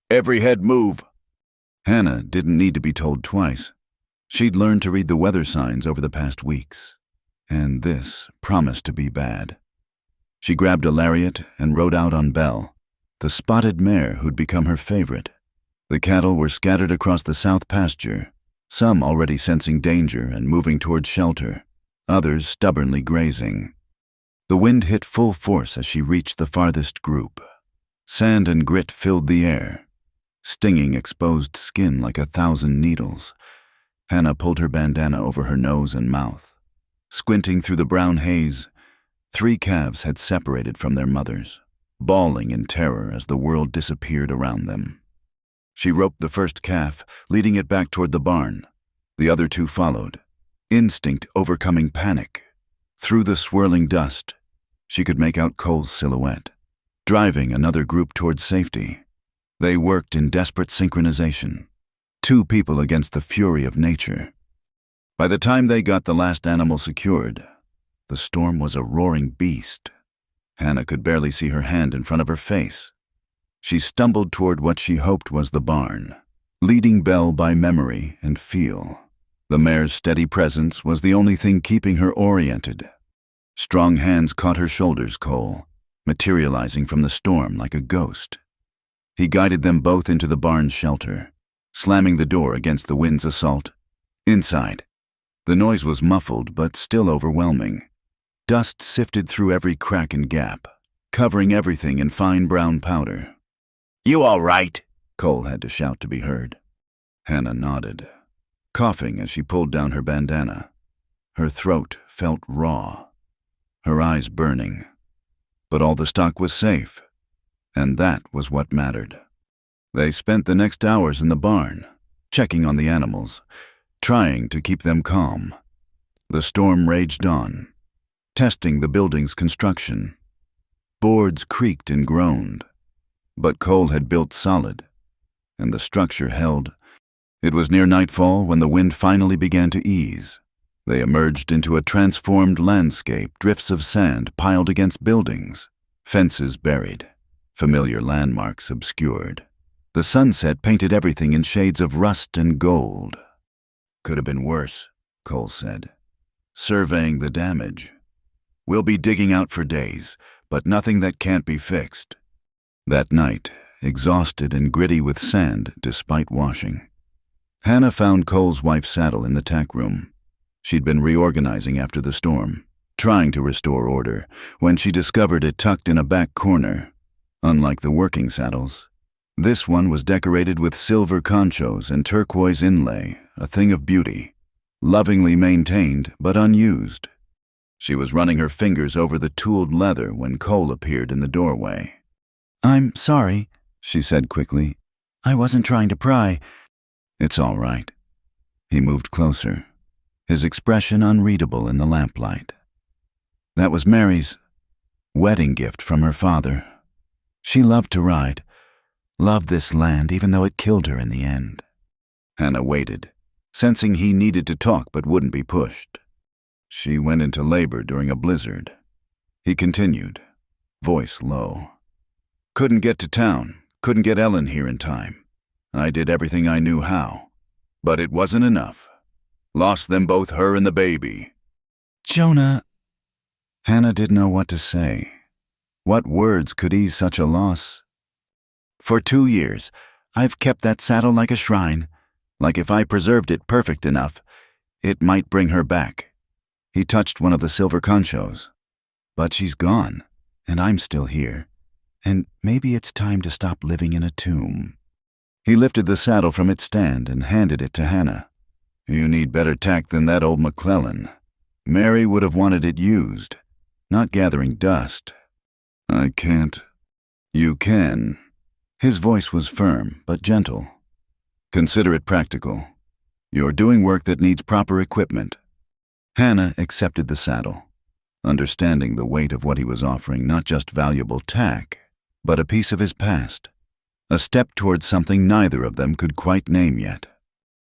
"Every head move." Hannah didn't need to be told twice. She'd learned to read the weather signs over the past weeks, and this promised to be bad. She grabbed a lariat and rode out on Belle, the spotted mare who'd become her favorite. The cattle were scattered across the south pasture, some already sensing danger and moving toward shelter, others stubbornly grazing. The wind hit full force as she reached the farthest group. Sand and grit filled the air, stinging exposed skin like 1,000 needles. Hannah pulled her bandana over her nose and mouth. Squinting through the brown haze, 3 calves had separated from their mothers, bawling in terror as the world disappeared around them. She roped the first calf, leading it back toward the barn. The other 2 followed, instinct overcoming panic. Through the swirling dust, she could make out Cole's silhouette, driving another group toward safety. They worked in desperate synchronization, 2 people against the fury of nature. By the time they got the last animal secured, the storm was a roaring beast. Hannah could barely see her hand in front of her face. She stumbled toward what she hoped was the barn, leading Belle by memory and feel. The mare's steady presence was the only thing keeping her oriented. Strong hands caught her shoulders, Cole, materializing from the storm like a ghost. He guided them both into the barn's shelter, slamming the door against the wind's assault. Inside, the noise was muffled but still overwhelming. Dust sifted through every crack and gap, covering everything in fine brown powder. "You all right?" Cole had to shout to be heard. Hannah nodded, coughing as she pulled down her bandana. Her throat felt raw, her eyes burning. But all the stock was safe, and that was what mattered. They spent the next hours in the barn, checking on the animals, trying to keep them calm. The storm raged on, testing the building's construction. Boards creaked and groaned, but Cole had built solid, and the structure held. It was near nightfall when the wind finally began to ease. They emerged into a transformed landscape, drifts of sand piled against buildings, fences buried, familiar landmarks obscured. The sunset painted everything in shades of rust and gold. "Could have been worse," Cole said, surveying the damage. "We'll be digging out for days, but nothing that can't be fixed." That night, exhausted and gritty with sand despite washing, Hannah found Cole's wife's saddle in the tack room. She'd been reorganizing after the storm, trying to restore order when she discovered it tucked in a back corner. Unlike the working saddles, this one was decorated with silver conchos and turquoise inlay, a thing of beauty, lovingly maintained but unused. She was running her fingers over the tooled leather when Cole appeared in the doorway. "I'm sorry," she said quickly. "I wasn't trying to pry." "It's all right." He moved closer, his expression unreadable in the lamplight. "That was Mary's wedding gift from her father. She loved to ride, loved this land even though it killed her in the end." Hannah waited, sensing he needed to talk but wouldn't be pushed. "She went into labor during a blizzard." He continued, voice low. "Couldn't get to town, couldn't get Ellen here in time. I did everything I knew how, but it wasn't enough. Lost them both, her and the baby." "Jonah." Hannah didn't know what to say. What words could ease such a loss? "For 2 years, I've kept that saddle like a shrine, like if I preserved it perfect enough, it might bring her back." He touched one of the silver conchos. "But she's gone, and I'm still here, and maybe it's time to stop living in a tomb." He lifted the saddle from its stand and handed it to Hannah. "You need better tact than that old McClellan. Mary would have wanted it used, not gathering dust." "I can't." "You can." His voice was firm but gentle. "Consider it practical. You're doing work that needs proper equipment." Hannah accepted the saddle, understanding the weight of what he was offering, not just valuable tack, but a piece of his past, a step towards something neither of them could quite name yet.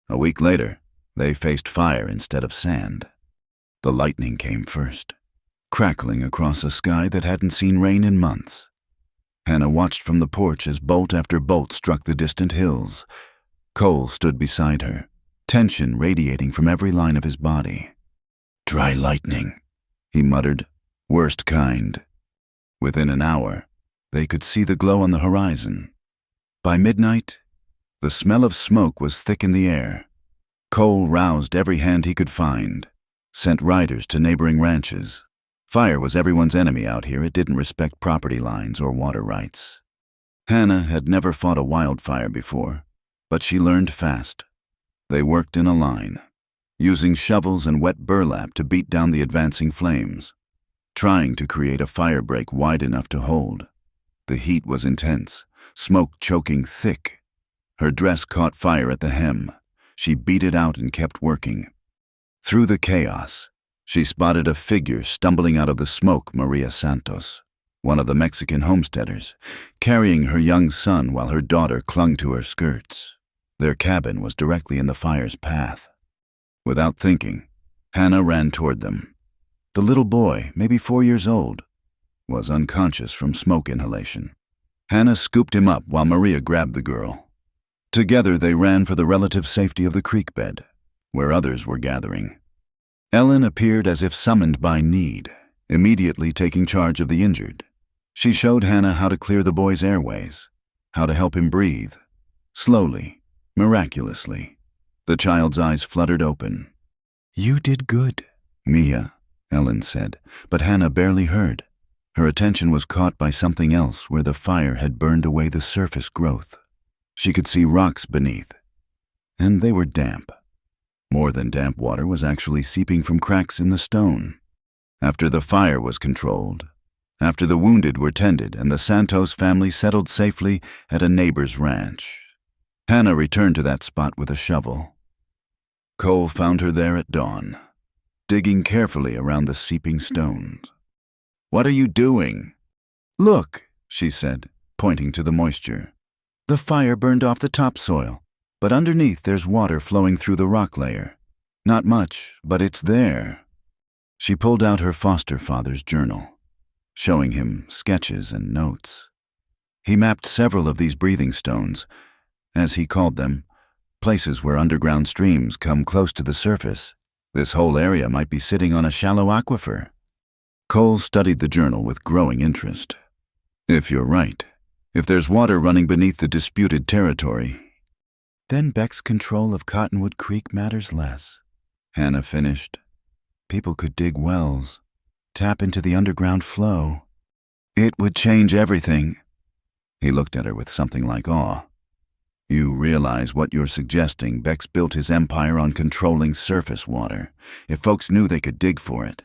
A week later, they faced fire instead of sand. The lightning came first, crackling across a sky that hadn't seen rain in months. Hannah watched from the porch as bolt after bolt struck the distant hills. Cole stood beside her, tension radiating from every line of his body. "Dry lightning," he muttered, "worst kind." Within an hour, they could see the glow on the horizon. By midnight, the smell of smoke was thick in the air. Cole roused every hand he could find, sent riders to neighboring ranches. Fire was everyone's enemy out here. It didn't respect property lines or water rights. Hannah had never fought a wildfire before, but she learned fast. They worked in a line, using shovels and wet burlap to beat down the advancing flames, trying to create a fire break wide enough to hold. The heat was intense, smoke choking thick. Her dress caught fire at the hem. She beat it out and kept working. Through the chaos, she spotted a figure stumbling out of the smoke, Maria Santos, one of the Mexican homesteaders, carrying her young son while her daughter clung to her skirts. Their cabin was directly in the fire's path. Without thinking, Hannah ran toward them. The little boy, maybe 4 years old, was unconscious from smoke inhalation. Hannah scooped him up while Maria grabbed the girl. Together they ran for the relative safety of the creek bed, where others were gathering. Ellen appeared as if summoned by need, immediately taking charge of the injured. She showed Hannah how to clear the boy's airways, how to help him breathe. Slowly, miraculously, the child's eyes fluttered open. "You did good, Mia," Ellen said, but Hannah barely heard. Her attention was caught by something else where the fire had burned away the surface growth. She could see rocks beneath, and they were damp. More than damp water was actually seeping from cracks in the stone. After the fire was controlled, after the wounded were tended and the Santos family settled safely at a neighbor's ranch, Hannah returned to that spot with a shovel. Cole found her there at dawn, digging carefully around the seeping stones. "What are you doing?" "Look," she said, pointing to the moisture. "The fire burned off the topsoil, but underneath there's water flowing through the rock layer. Not much, but it's there." She pulled out her foster father's journal, showing him sketches and notes. He mapped several of these breathing stones, as he called them, places where underground streams come close to the surface. This whole area might be sitting on a shallow aquifer. Cole studied the journal with growing interest. "If you're right, if there's water running beneath the disputed territory, then Beck's control of Cottonwood Creek matters less," Hannah finished. "People could dig wells, Tap into the underground flow. It would change everything. He looked at her with something like awe. You realize what you're suggesting. Beck's built his empire on controlling surface water. If folks knew they could dig for it,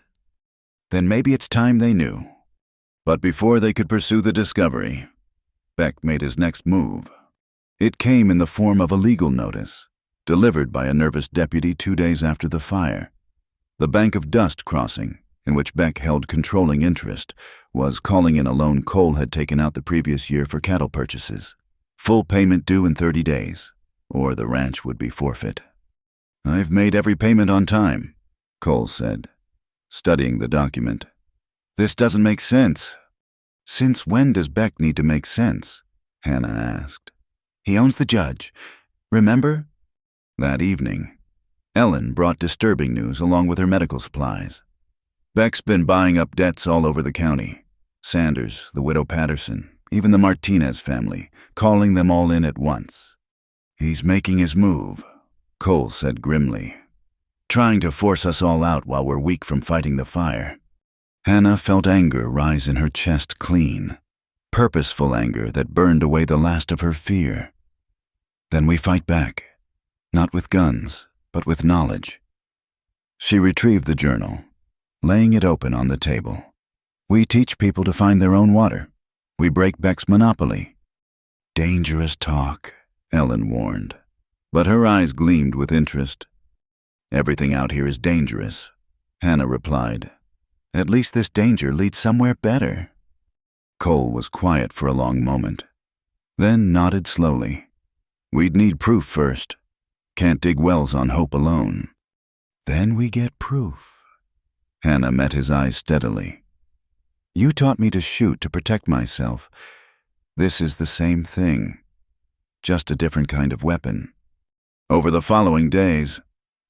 then maybe it's time they knew. But before they could pursue the discovery, Beck made his next move. It came in the form of a legal notice, delivered by a nervous deputy 2 days after the fire. The bank of dust crossing, in which Beck held controlling interest, was calling in a loan Cole had taken out the previous year for cattle purchases. Full payment due in 30 days, or the ranch would be forfeit. I've made every payment on time, Cole said, studying the document. This doesn't make sense. Since when does Beck need to make sense? Hannah asked. He owns the judge. Remember? That evening, Ellen brought disturbing news along with her medical supplies. Beck's been buying up debts all over the county. Sanders, the widow Patterson, even the Martinez family, calling them all in at once. He's making his move, Cole said grimly, trying to force us all out while we're weak from fighting the fire. Hannah felt anger rise in her chest clean, purposeful anger that burned away the last of her fear. Then we fight back, not with guns, but with knowledge. She retrieved the journal, laying it open on the table. We teach people to find their own water. We break Beck's monopoly. Dangerous talk, Ellen warned, but her eyes gleamed with interest. Everything out here is dangerous, Hannah replied. At least this danger leads somewhere better. Cole was quiet for a long moment, then nodded slowly. We'd need proof first. Can't dig wells on hope alone. Then we get proof. Hannah met his eyes steadily. You taught me to shoot to protect myself. This is the same thing, just a different kind of weapon. Over the following days,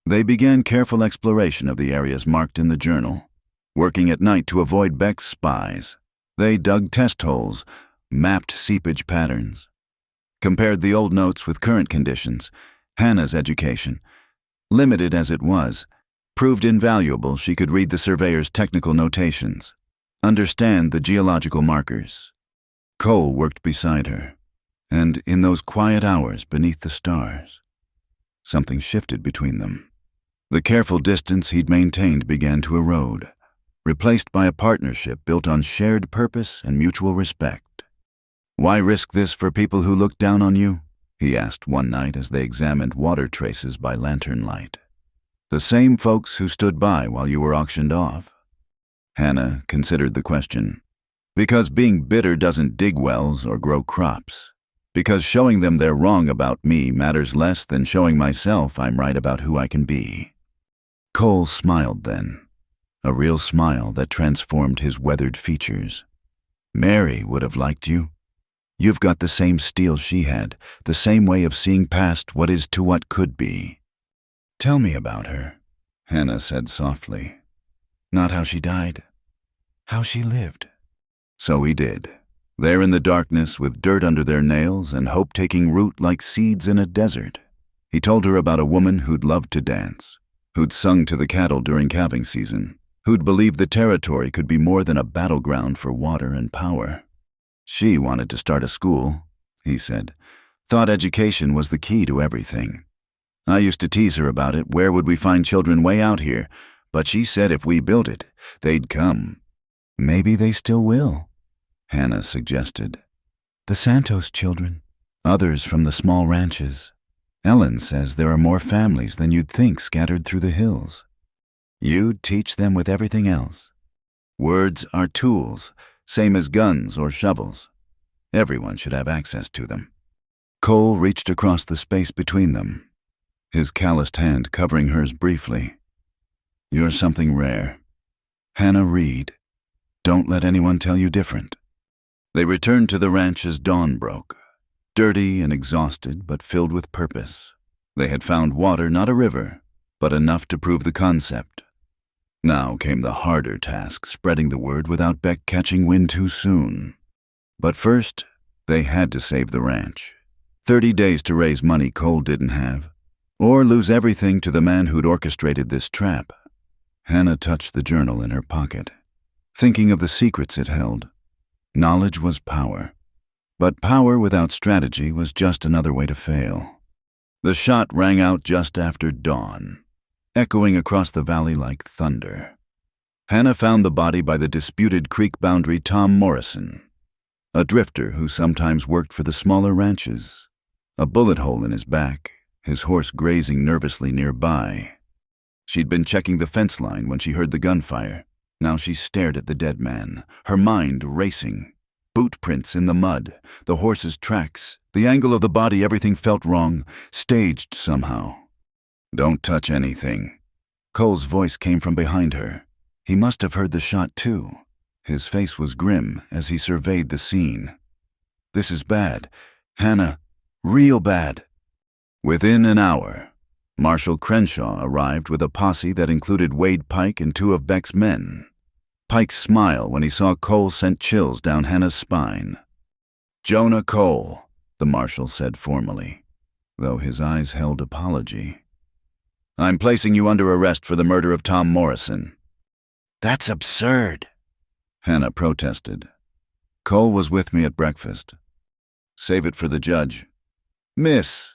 they began careful exploration of the areas marked in the journal. Working at night to avoid Beck's spies, they dug test holes, mapped seepage patterns, compared the old notes with current conditions. Hannah's education, limited as it was, proved invaluable. She could read the surveyor's technical notations, understand the geological markers. Cole worked beside her, and in those quiet hours beneath the stars, something shifted between them. The careful distance he'd maintained began to erode, replaced by a partnership built on shared purpose and mutual respect. Why risk this for people who look down on you? He asked one night as they examined water traces by lantern light. The same folks who stood by while you were auctioned off. Hannah considered the question. Because being bitter doesn't dig wells or grow crops. Because showing them they're wrong about me matters less than showing myself I'm right about who I can be. Cole smiled then. A real smile that transformed his weathered features. Mary would have liked you. You've got the same steel she had, the same way of seeing past what is to what could be. Tell me about her, Hannah said softly. Not how she died, how she lived. So he did. There in the darkness with dirt under their nails and hope taking root like seeds in a desert. He told her about a woman who'd loved to dance, who'd sung to the cattle during calving season, who'd believed the territory could be more than a battleground for water and power. She wanted to start a school, he said. Thought education was the key to everything. I used to tease her about it. Where would we find children way out here? But she said if we built it, they'd come. Maybe they still will, Hannah suggested. The Santos children, others from the small ranches. Ellen says there are more families than you'd think scattered through the hills. You'd teach them with everything else. Words are tools, same as guns or shovels. Everyone should have access to them. Cole reached across the space between them, his calloused hand covering hers briefly. You're something rare. Hannah Reed. Don't let anyone tell you different. They returned to the ranch as dawn broke, dirty and exhausted but filled with purpose. They had found water, not a river, but enough to prove the concept. Now came the harder task, spreading the word without Beck catching wind too soon. But first, they had to save the ranch. 30 days to raise money Cole didn't have, or lose everything to the man who'd orchestrated this trap. Hannah touched the journal in her pocket. thinking of the secrets it held. Knowledge was power. But power without strategy was just another way to fail. The shot rang out just after dawn, echoing across the valley like thunder. Hannah found the body by the disputed creek boundary Tom Morrison, a drifter who sometimes worked for the smaller ranches. A bullet hole in his back, his horse grazing nervously nearby. She'd been checking the fence line when she heard the gunfire. Now she stared at the dead man, her mind racing. Boot prints in the mud, the horse's tracks, the angle of the body, everything felt wrong, staged somehow. "Don't touch anything." Cole's voice came from behind her. He must have heard the shot too. His face was grim as he surveyed the scene. "This is bad. Hannah, real bad." Within an hour, Marshal Crenshaw arrived with a posse that included Wade Pike and two of Beck's men. Pike's smile when he saw Cole sent chills down Hannah's spine. "Jonah Cole," the marshal said formally, though his eyes held apology. "I'm placing you under arrest for the murder of Tom Morrison." "That's absurd," Hannah protested. "Cole was with me at breakfast." "Save it for the judge." "Miss,"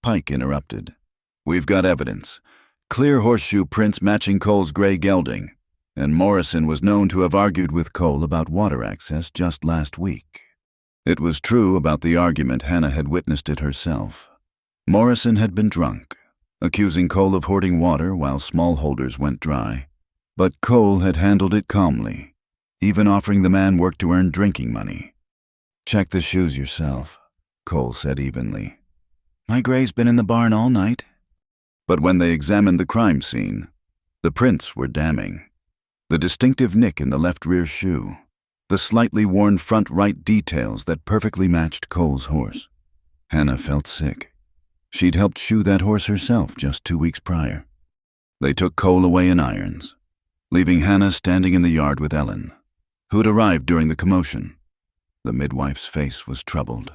Pike interrupted. "We've got evidence. Clear horseshoe prints matching Cole's gray gelding. And Morrison was known to have argued with Cole about water access just last week." It was true about the argument. Hannah had witnessed it herself. Morrison had been drunk, accusing Cole of hoarding water while smallholders went dry. But Cole had handled it calmly, even offering the man work to earn drinking money. "Check the shoes yourself," Cole said evenly. "My gray's been in the barn all night." But when they examined the crime scene, the prints were damning. The distinctive nick in the left rear shoe, the slightly worn front right details that perfectly matched Cole's horse. Hannah felt sick. She'd helped shoe that horse herself just 2 weeks prior. They took Cole away in irons, leaving Hannah standing in the yard with Ellen, who'd arrived during the commotion. The midwife's face was troubled.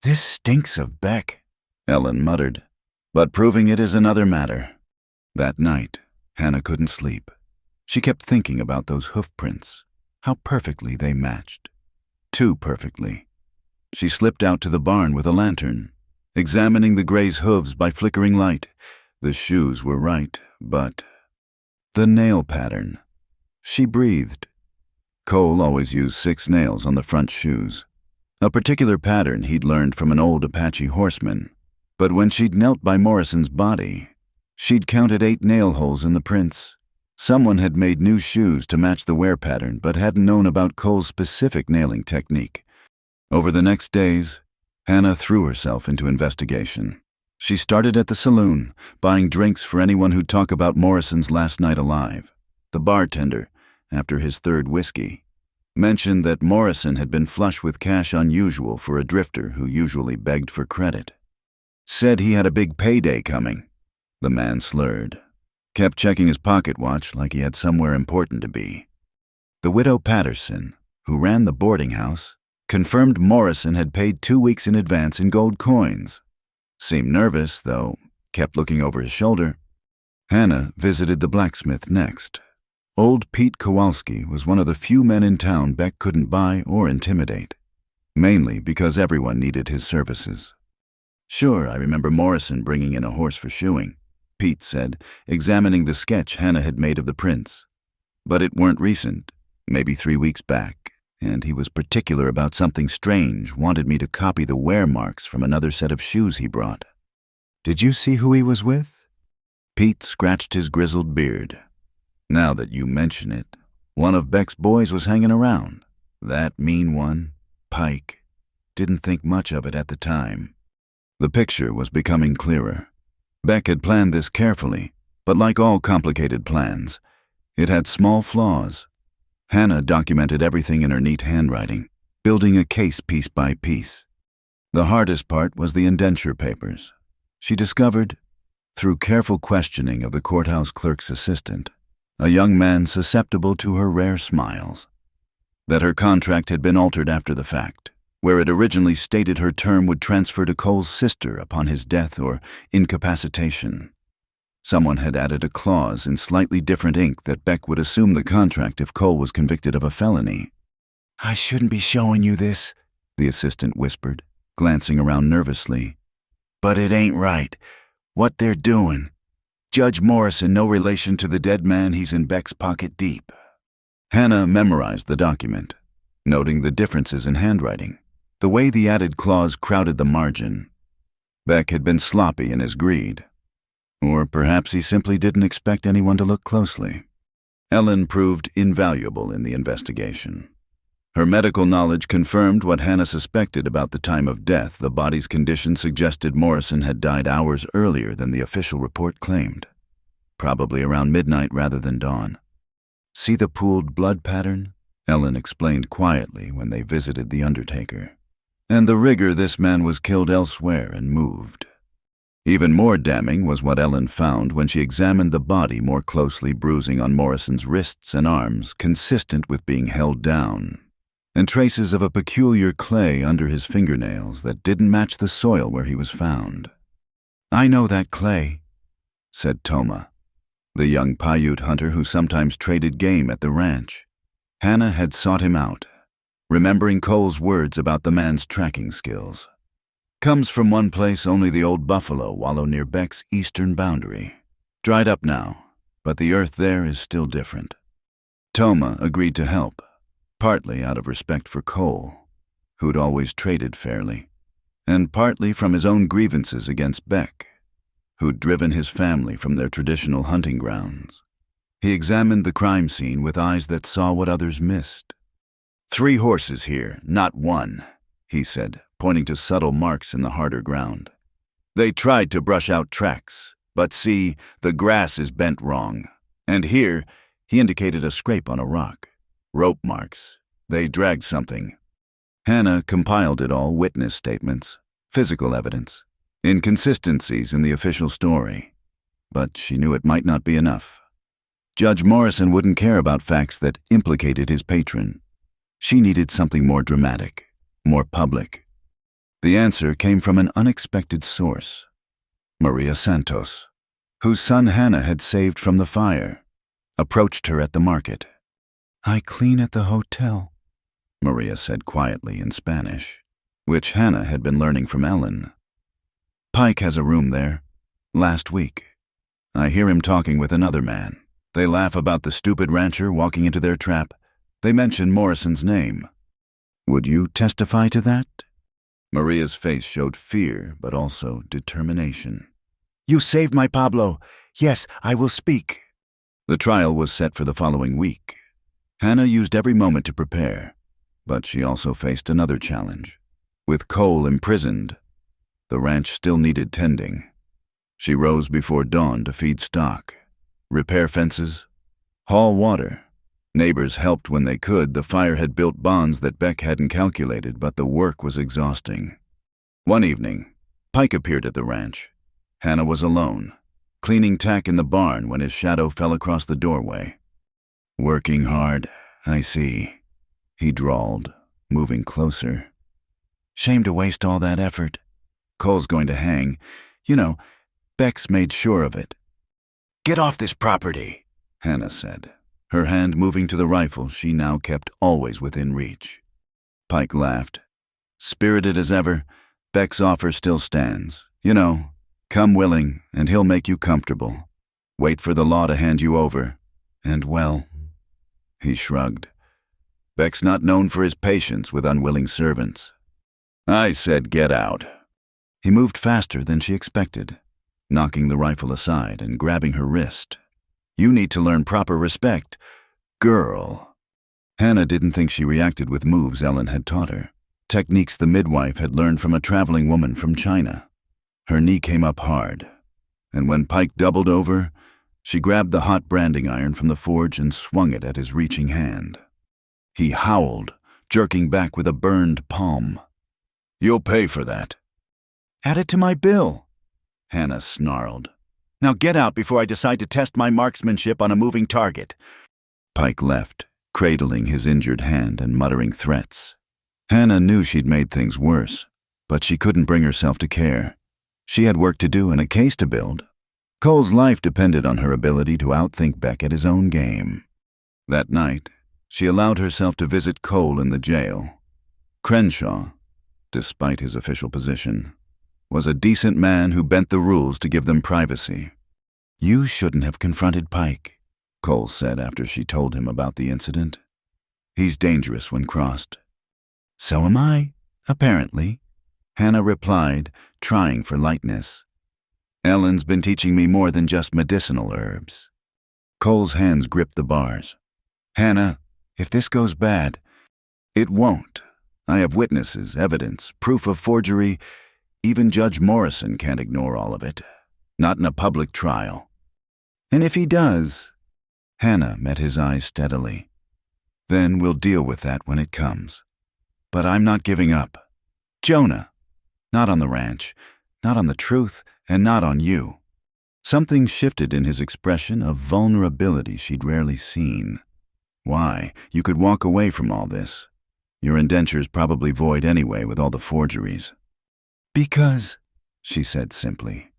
"This stinks of Beck," Ellen muttered, "but proving it is another matter." That night, Hannah couldn't sleep. She kept thinking about those hoof prints, how perfectly they matched. Too perfectly. She slipped out to the barn with a lantern, examining the gray's hooves by flickering light. The shoes were right, but the nail pattern. She breathed. Cole always used 6 nails on the front shoes, a particular pattern he'd learned from an old Apache horseman. But when she'd knelt by Morrison's body, she'd counted 8 nail holes in the prints. Someone had made new shoes to match the wear pattern but hadn't known about Cole's specific nailing technique. Over the next days, Hannah threw herself into investigation. She started at the saloon, buying drinks for anyone who'd talk about Morrison's last night alive. The bartender, after his 3rd whiskey, mentioned that Morrison had been flush with cash unusual for a drifter who usually begged for credit. Said he had a big payday coming. The man slurred. Kept checking his pocket watch like he had somewhere important to be. The widow Patterson, who ran the boarding house, confirmed Morrison had paid 2 weeks in advance in gold coins. Seemed nervous, though, kept looking over his shoulder. Hannah visited the blacksmith next. Old Pete Kowalski was one of the few men in town Beck couldn't buy or intimidate, mainly because everyone needed his services. "Sure, I remember Morrison bringing in a horse for shoeing," Pete said, examining the sketch Hannah had made of the prints. "But it weren't recent, maybe 3 weeks back, and he was particular about something strange, wanted me to copy the wear marks from another set of shoes he brought." "Did you see who he was with?" Pete scratched his grizzled beard. "Now that you mention it, one of Beck's boys was hanging around. That mean one, Pike. Didn't think much of it at the time." The picture was becoming clearer. Beck had planned this carefully, but like all complicated plans, it had small flaws. Hannah documented everything in her neat handwriting, building a case piece by piece. The hardest part was the indenture papers. She discovered, through careful questioning of the courthouse clerk's assistant, a young man susceptible to her rare smiles, that her contract had been altered after the fact, where it originally stated her term would transfer to Cole's sister upon his death or incapacitation. Someone had added a clause in slightly different ink that Beck would assume the contract if Cole was convicted of a felony. "I shouldn't be showing you this," the assistant whispered, glancing around nervously. "But it ain't right. What they're doing. Judge Morrison no relation to the dead man, he's in Beck's pocket deep." Hannah memorized the document, noting the differences in handwriting, the way the added clause crowded the margin. Beck had been sloppy in his greed. Or perhaps he simply didn't expect anyone to look closely. Ellen proved invaluable in the investigation. Her medical knowledge confirmed what Hannah suspected about the time of death. The body's condition suggested Morrison had died hours earlier than the official report claimed, probably around midnight rather than dawn. "See the pooled blood pattern?" Ellen explained quietly when they visited the undertaker. "And the rigor this man was killed elsewhere and moved." Even more damning was what Ellen found when she examined the body more closely, bruising on Morrison's wrists and arms, consistent with being held down, and traces of a peculiar clay under his fingernails that didn't match the soil where he was found. "I know that clay," said Toma, the young Paiute hunter who sometimes traded game at the ranch. Hannah had sought him out, remembering Cole's words about the man's tracking skills. "Comes from one place only the old buffalo wallow near Beck's eastern boundary. Dried up now, but the earth there is still different." Toma agreed to help, partly out of respect for Cole, who'd always traded fairly, and partly from his own grievances against Beck, who'd driven his family from their traditional hunting grounds. He examined the crime scene with eyes that saw what others missed. "3 horses here, not 1, he said, pointing to subtle marks in the harder ground. "They tried to brush out tracks, but see, the grass is bent wrong. And here," he indicated a scrape on a rock. "Rope marks. They dragged something." Hannah compiled it all: witness statements, physical evidence, inconsistencies in the official story. But she knew it might not be enough. Judge Morrison wouldn't care about facts that implicated his patron. She needed something more dramatic, more public. The answer came from an unexpected source: Maria Santos, whose son Hannah had saved from the fire, approached her at the market. "I clean at the hotel," Maria said quietly in Spanish, which Hannah had been learning from Ellen. "Pike has a room there. Last week. I hear him talking with another man. They laugh about the stupid rancher walking into their trap. They mention Morrison's name. Would you testify to that?" Maria's face showed fear, but also determination. "You saved my Pablo. Yes, I will speak." The trial was set for the following week. Hannah used every moment to prepare, but she also faced another challenge. With Cole imprisoned, the ranch still needed tending. She rose before dawn to feed stock, repair fences, haul water. Neighbors helped when they could. The fire had built bonds that Beck hadn't calculated, but the work was exhausting. One evening, Pike appeared at the ranch. Hannah was alone, cleaning tack in the barn when his shadow fell across the doorway. "Working hard, I see," he drawled, moving closer. "Shame to waste all that effort. Cole's going to hang. You know, Beck's made sure of it." "Get off this property," Hannah said, her hand moving to the rifle she now kept always within reach. Pike laughed. "Spirited as ever, Beck's offer still stands. You know, come willing, and he'll make you comfortable. Wait for the law to hand you over. And well," he shrugged, "Beck's not known for his patience with unwilling servants." "I said get out." He moved faster than she expected, knocking the rifle aside and grabbing her wrist. "You need to learn proper respect, girl." Hannah didn't think she reacted with moves Ellen had taught her, techniques the midwife had learned from a traveling woman from China. Her knee came up hard, and when Pike doubled over, she grabbed the hot branding iron from the forge and swung it at his reaching hand. He howled, jerking back with a burned palm. "You'll pay for that." "Add it to my bill," Hannah snarled. "Now get out before I decide to test my marksmanship on a moving target." Pike left, cradling his injured hand and muttering threats. Hannah knew she'd made things worse, but she couldn't bring herself to care. She had work to do and a case to build. Cole's life depended on her ability to outthink Beck at his own game. That night, she allowed herself to visit Cole in the jail. Crenshaw, despite his official position, was a decent man who bent the rules to give them privacy. "You shouldn't have confronted Pike," Cole said after she told him about the incident. "He's dangerous when crossed." "So am I, apparently," Hannah replied, trying for lightness. "Ellen's been teaching me more than just medicinal herbs." Cole's hands gripped the bars. "Hannah, if this goes bad..." "It won't. I have witnesses, evidence, proof of forgery. Even Judge Morrison can't ignore all of it. Not in a public trial." "And if he does?" Hannah met his eyes steadily. "Then we'll deal with that when it comes. But I'm not giving up. Jonah. Not on the ranch, not on the truth, and not on you." Something shifted in his expression of vulnerability she'd rarely seen. "Why, you could walk away from all this. Your indenture's probably void anyway with all the forgeries." "Because," she said simply,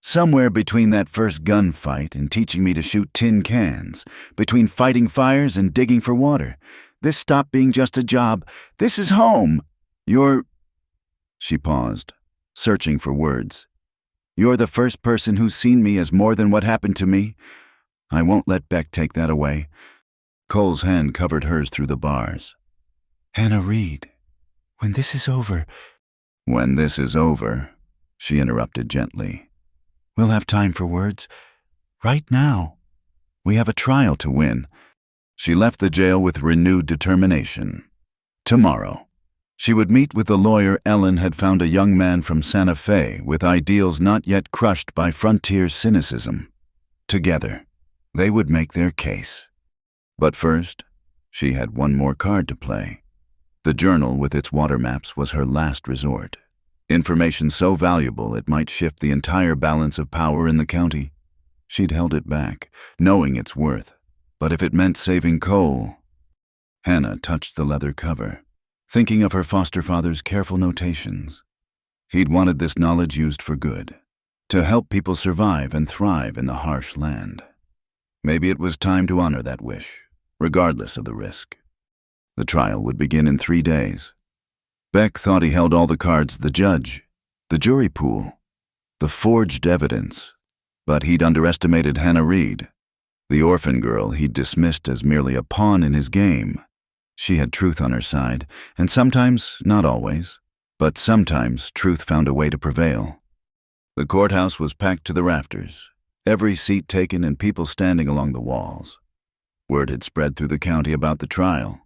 "somewhere between that first gunfight and teaching me to shoot tin cans, between fighting fires and digging for water, this stopped being just a job. This is home. You're..." She paused, searching for words. "You're the first person who's seen me as more than what happened to me. I won't let Beck take that away." Cole's hand covered hers through the bars. "Hannah Reed, when this is over..." "When this is over," she interrupted gently, "we'll have time for words. Right now, we have a trial to win." She left the jail with renewed determination. Tomorrow, she would meet with the lawyer Ellen had found a young man from Santa Fe with ideals not yet crushed by frontier cynicism. Together, they would make their case. But first, she had one more card to play. The journal with its water maps was her last resort. Information so valuable it might shift the entire balance of power in the county. She'd held it back, knowing its worth. But if it meant saving Cole... Hannah touched the leather cover, thinking of her foster father's careful notations. He'd wanted this knowledge used for good, to help people survive and thrive in the harsh land. Maybe it was time to honor that wish, regardless of the risk. The trial would begin in 3 days. Beck thought he held all the cards: the judge, the jury pool, the forged evidence. But he'd underestimated Hannah Reed, the orphan girl he'd dismissed as merely a pawn in his game. She had truth on her side, and sometimes, not always, but sometimes truth found a way to prevail. The courthouse was packed to the rafters, every seat taken and people standing along the walls. Word had spread through the county about the trial,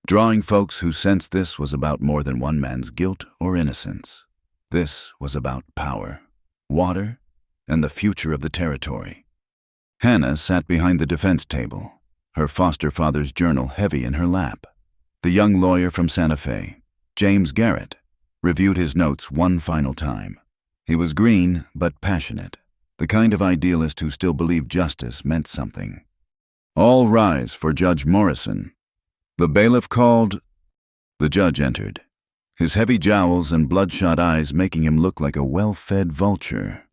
drawing folks who sensed this was about more than one man's guilt or innocence. This was about power, water, and the future of the territory. Hannah sat behind the defense table, her foster father's journal heavy in her lap. The young lawyer from Santa Fe, James Garrett, reviewed his notes one final time. He was green but passionate, the kind of idealist who still believed justice meant something. "All rise for Judge Morrison." The bailiff called. The judge entered, his heavy jowls and bloodshot eyes making him look like a well-fed vulture.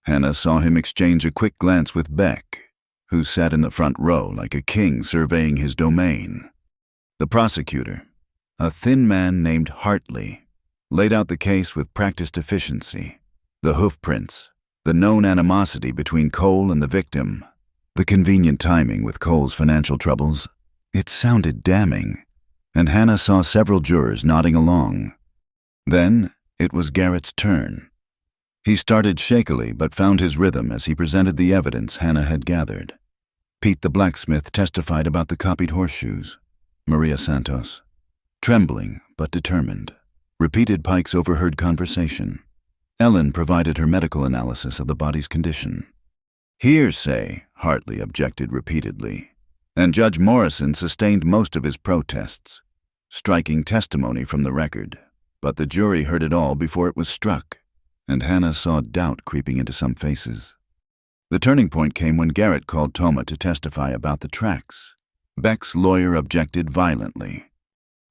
Hannah saw him exchange a quick glance with Beck, who sat in the front row like a king surveying his domain. The prosecutor, a thin man named Hartley, laid out the case with practiced efficiency. The hoofprints, the known animosity between Cole and the victim, the convenient timing with Cole's financial troubles. It sounded damning, and Hannah saw several jurors nodding along. Then it was Garrett's turn. He started shakily but found his rhythm as he presented the evidence Hannah had gathered. Pete the blacksmith testified about the copied horseshoes. Maria Santos, trembling but determined, repeated Pike's overheard conversation. Ellen provided her medical analysis of the body's condition. "Hearsay," Hartley objected repeatedly, and Judge Morrison sustained most of his protests, striking testimony from the record. But the jury heard it all before it was struck, and Hannah saw doubt creeping into some faces. The turning point came when Garrett called Toma to testify about the tracks. Beck's lawyer objected violently.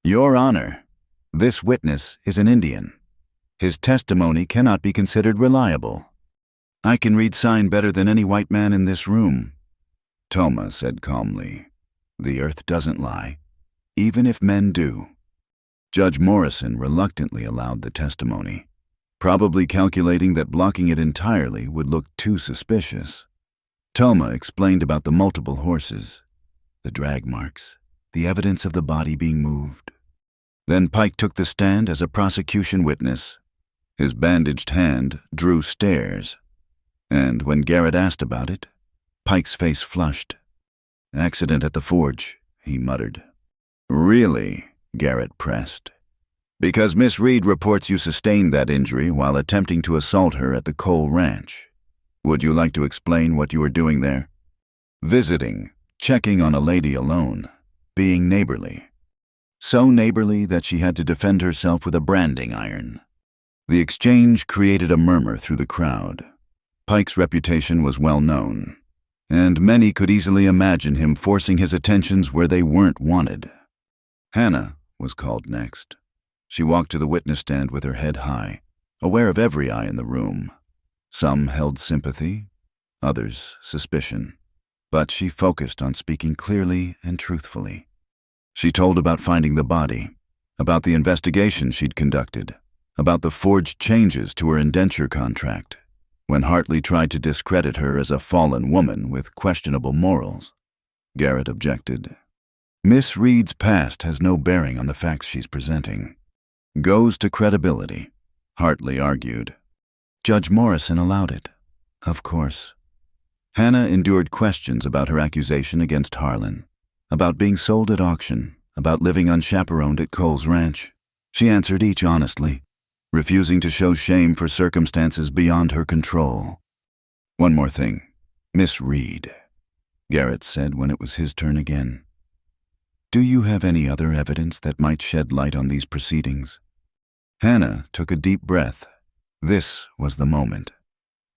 "Your Honor, this witness is an Indian. His testimony cannot be considered reliable." I can read sign better than any white man in this room. Toma said calmly, "The earth doesn't lie, even if men do." Judge Morrison reluctantly allowed the testimony, probably calculating that blocking it entirely would look too suspicious. Toma explained about the multiple horses, the drag marks, the evidence of the body being moved. Then Pike took the stand as a prosecution witness. His bandaged hand drew stares, and when Garrett asked about it, Pike's face flushed. "Accident at the forge," he muttered. "Really?" Garrett pressed. "Because Miss Reed reports you sustained that injury while attempting to assault her at the Cole Ranch. Would you like to explain what you were doing there?" "Visiting, checking on a lady alone, being neighborly. So neighborly that she had to defend herself with a branding iron." The exchange created a murmur through the crowd. Pike's reputation was well known, and many could easily imagine him forcing his attentions where they weren't wanted. Hannah was called next. She walked to the witness stand with her head high, aware of every eye in the room. Some held sympathy, others suspicion, but she focused on speaking clearly and truthfully. She told about finding the body, about the investigation she'd conducted, about the forged changes to her indenture contract, when Hartley tried to discredit her as a fallen woman with questionable morals. Garrett objected. "Miss Reed's past has no bearing on the facts she's presenting. Goes to credibility," Hartley argued. Judge Morrison allowed it, of course. Hannah endured questions about her accusation against Harlan, about being sold at auction, about living unchaperoned at Cole's Ranch. She answered each honestly, refusing to show shame for circumstances beyond her control. "One more thing. Miss Reed," Garrett said when it was his turn again. "Do you have any other evidence that might shed light on these proceedings?" Hannah took a deep breath. This was the moment.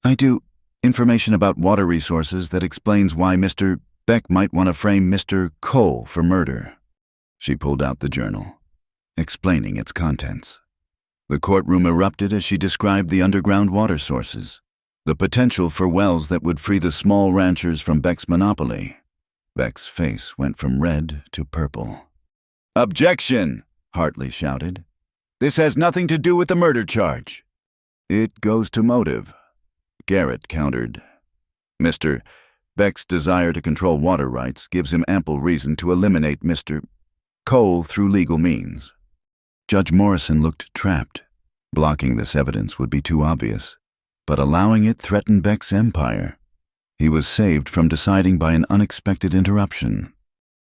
"I do. Information about water resources that explains why Mr. Beck might want to frame Mr. Cole for murder." She pulled out the journal, explaining its contents. The courtroom erupted as she described the underground water sources, the potential for wells that would free the small ranchers from Beck's monopoly. Beck's face went from red to purple. "Objection!" Hartley shouted. "This has nothing to do with the murder charge." "It goes to motive," Garrett countered. "Mr. Beck's desire to control water rights gives him ample reason to eliminate Mr. Cole through legal means." Judge Morrison looked trapped. Blocking this evidence would be too obvious, but allowing it threatened Beck's empire. He was saved from deciding by an unexpected interruption.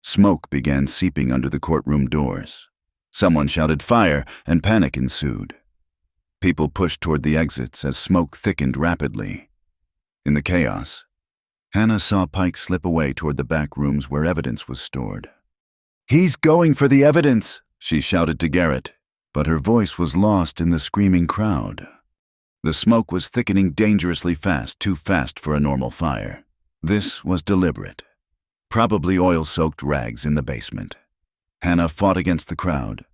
Smoke began seeping under the courtroom doors. Someone shouted fire, and panic ensued. People pushed toward the exits as smoke thickened rapidly. In the chaos, Hannah saw Pike slip away toward the back rooms where evidence was stored. "He's going for the evidence!" she shouted to Garrett, but her voice was lost in the screaming crowd. The smoke was thickening dangerously fast, too fast for a normal fire. This was deliberate. Probably oil-soaked rags in the basement. Hannah fought against the crowd,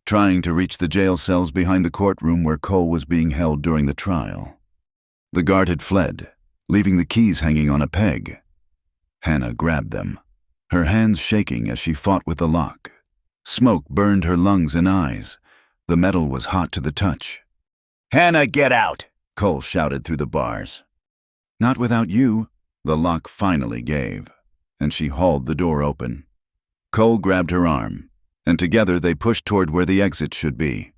trying to reach the jail cells behind the courtroom where Cole was being held during the trial. The guard had fled, leaving the keys hanging on a peg. Hannah grabbed them, her hands shaking as she fought with the lock. Smoke burned her lungs and eyes. The metal was hot to the touch. "Hannah, get out!" Cole shouted through the bars. "Not without you." The lock finally gave, and she hauled the door open. Cole grabbed her arm, and together they pushed toward where the exit should be.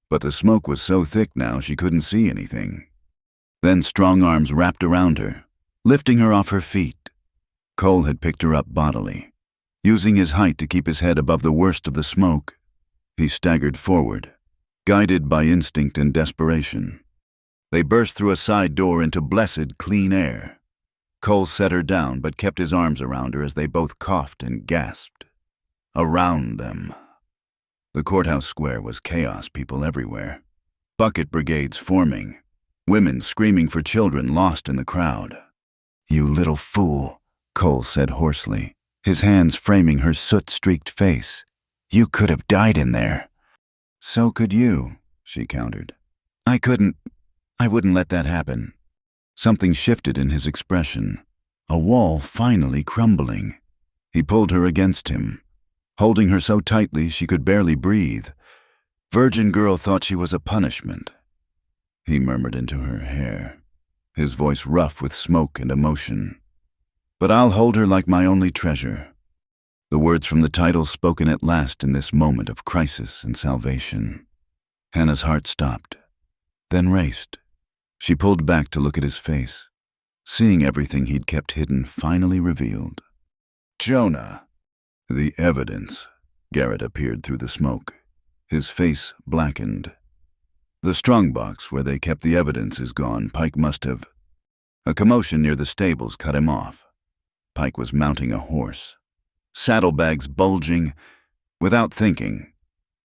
But the smoke was so thick now she couldn't see anything. Then strong arms wrapped around her, lifting her off her feet. Cole had picked her up bodily, using his height to keep his head above the worst of the smoke. He staggered forward, guided by instinct and desperation. They burst through a side door into blessed, clean air. Cole set her down but kept his arms around her as they both coughed and gasped. Around them. The courthouse square was chaos, people everywhere. Bucket brigades forming, women screaming for children lost in the crowd. "You little fool," Cole said hoarsely, his hands framing her soot-streaked face. "You could have died in there." "So could you," she countered. I wouldn't let that happen." Something shifted in his expression, a wall finally crumbling. He pulled her against him, holding her so tightly she could barely breathe. Virgin girl thought she was a punishment. He murmured into her hair, his voice rough with smoke and emotion. But I'll hold her like my only treasure. The words from the title spoken at last in this moment of crisis and salvation. Hannah's heart stopped, then raced. She pulled back to look at his face, seeing everything he'd kept hidden finally revealed. Jonah. The evidence. Garrett appeared through the smoke. His face blackened. The strongbox where they kept the evidence is gone. Pike must have. A commotion near the stables cut him off. Pike was mounting a horse, saddlebags bulging. Without thinking,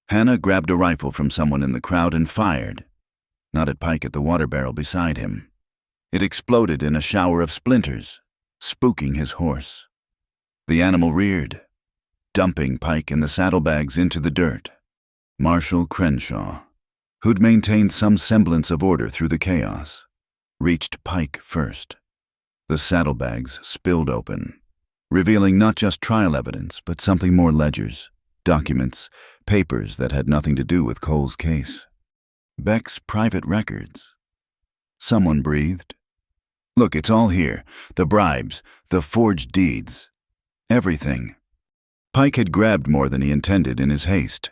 Hannah grabbed a rifle from someone in the crowd and fired, not at Pike, at the water barrel beside him. It exploded in a shower of splinters, spooking his horse. The animal reared, dumping Pike and the saddlebags into the dirt. Marshal Crenshaw, who'd maintained some semblance of order through the chaos, reached Pike first. The saddlebags spilled open, revealing not just trial evidence, but something more: ledgers, documents, papers that had nothing to do with Cole's case. Beck's private records. Someone breathed. Look, it's all here. The bribes, the forged deeds. Everything. Pike had grabbed more than he intended in his haste.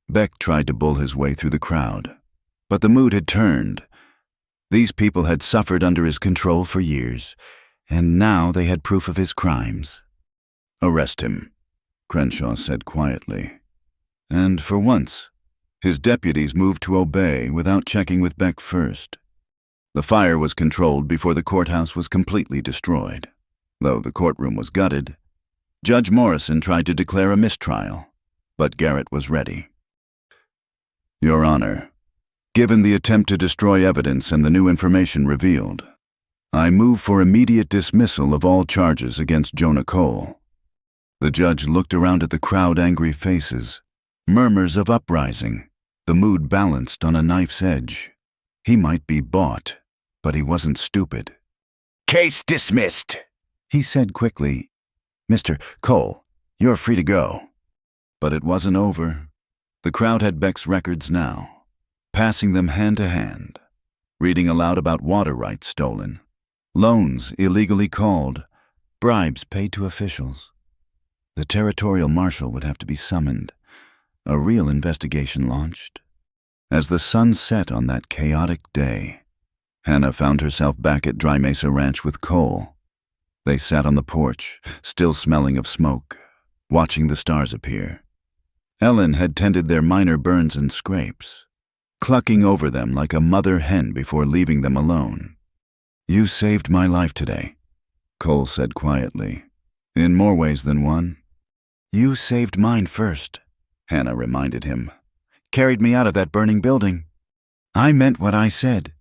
Beck tried to bull his way through the crowd, but the mood had turned. These people had suffered under his control for years, and now they had proof of his crimes. Arrest him, Crenshaw said quietly. And for once, his deputies moved to obey without checking with Beck first. The fire was controlled before the courthouse was completely destroyed. Though the courtroom was gutted, Judge Morrison tried to declare a mistrial, but Garrett was ready. Your Honor, given the attempt to destroy evidence and the new information revealed, I move for immediate dismissal of all charges against Jonah Cole. The judge looked around at the crowd, angry faces, murmurs of uprising, the mood balanced on a knife's edge. He might be bought, but he wasn't stupid. Case dismissed, he said quickly. Mr. Cole, you're free to go. But it wasn't over. The crowd had Beck's records now, passing them hand to hand, reading aloud about water rights stolen, loans illegally called, bribes paid to officials. The territorial marshal would have to be summoned, a real investigation launched. As the sun set on that chaotic day, Hannah found herself back at Dry Mesa Ranch with Cole. They sat on the porch, still smelling of smoke, watching the stars appear. Ellen had tended their minor burns and scrapes, clucking over them like a mother hen before leaving them alone. You saved my life today, Cole said quietly. In more ways than one. You saved mine first, Hannah reminded him. Carried me out of that burning building. I meant what I said.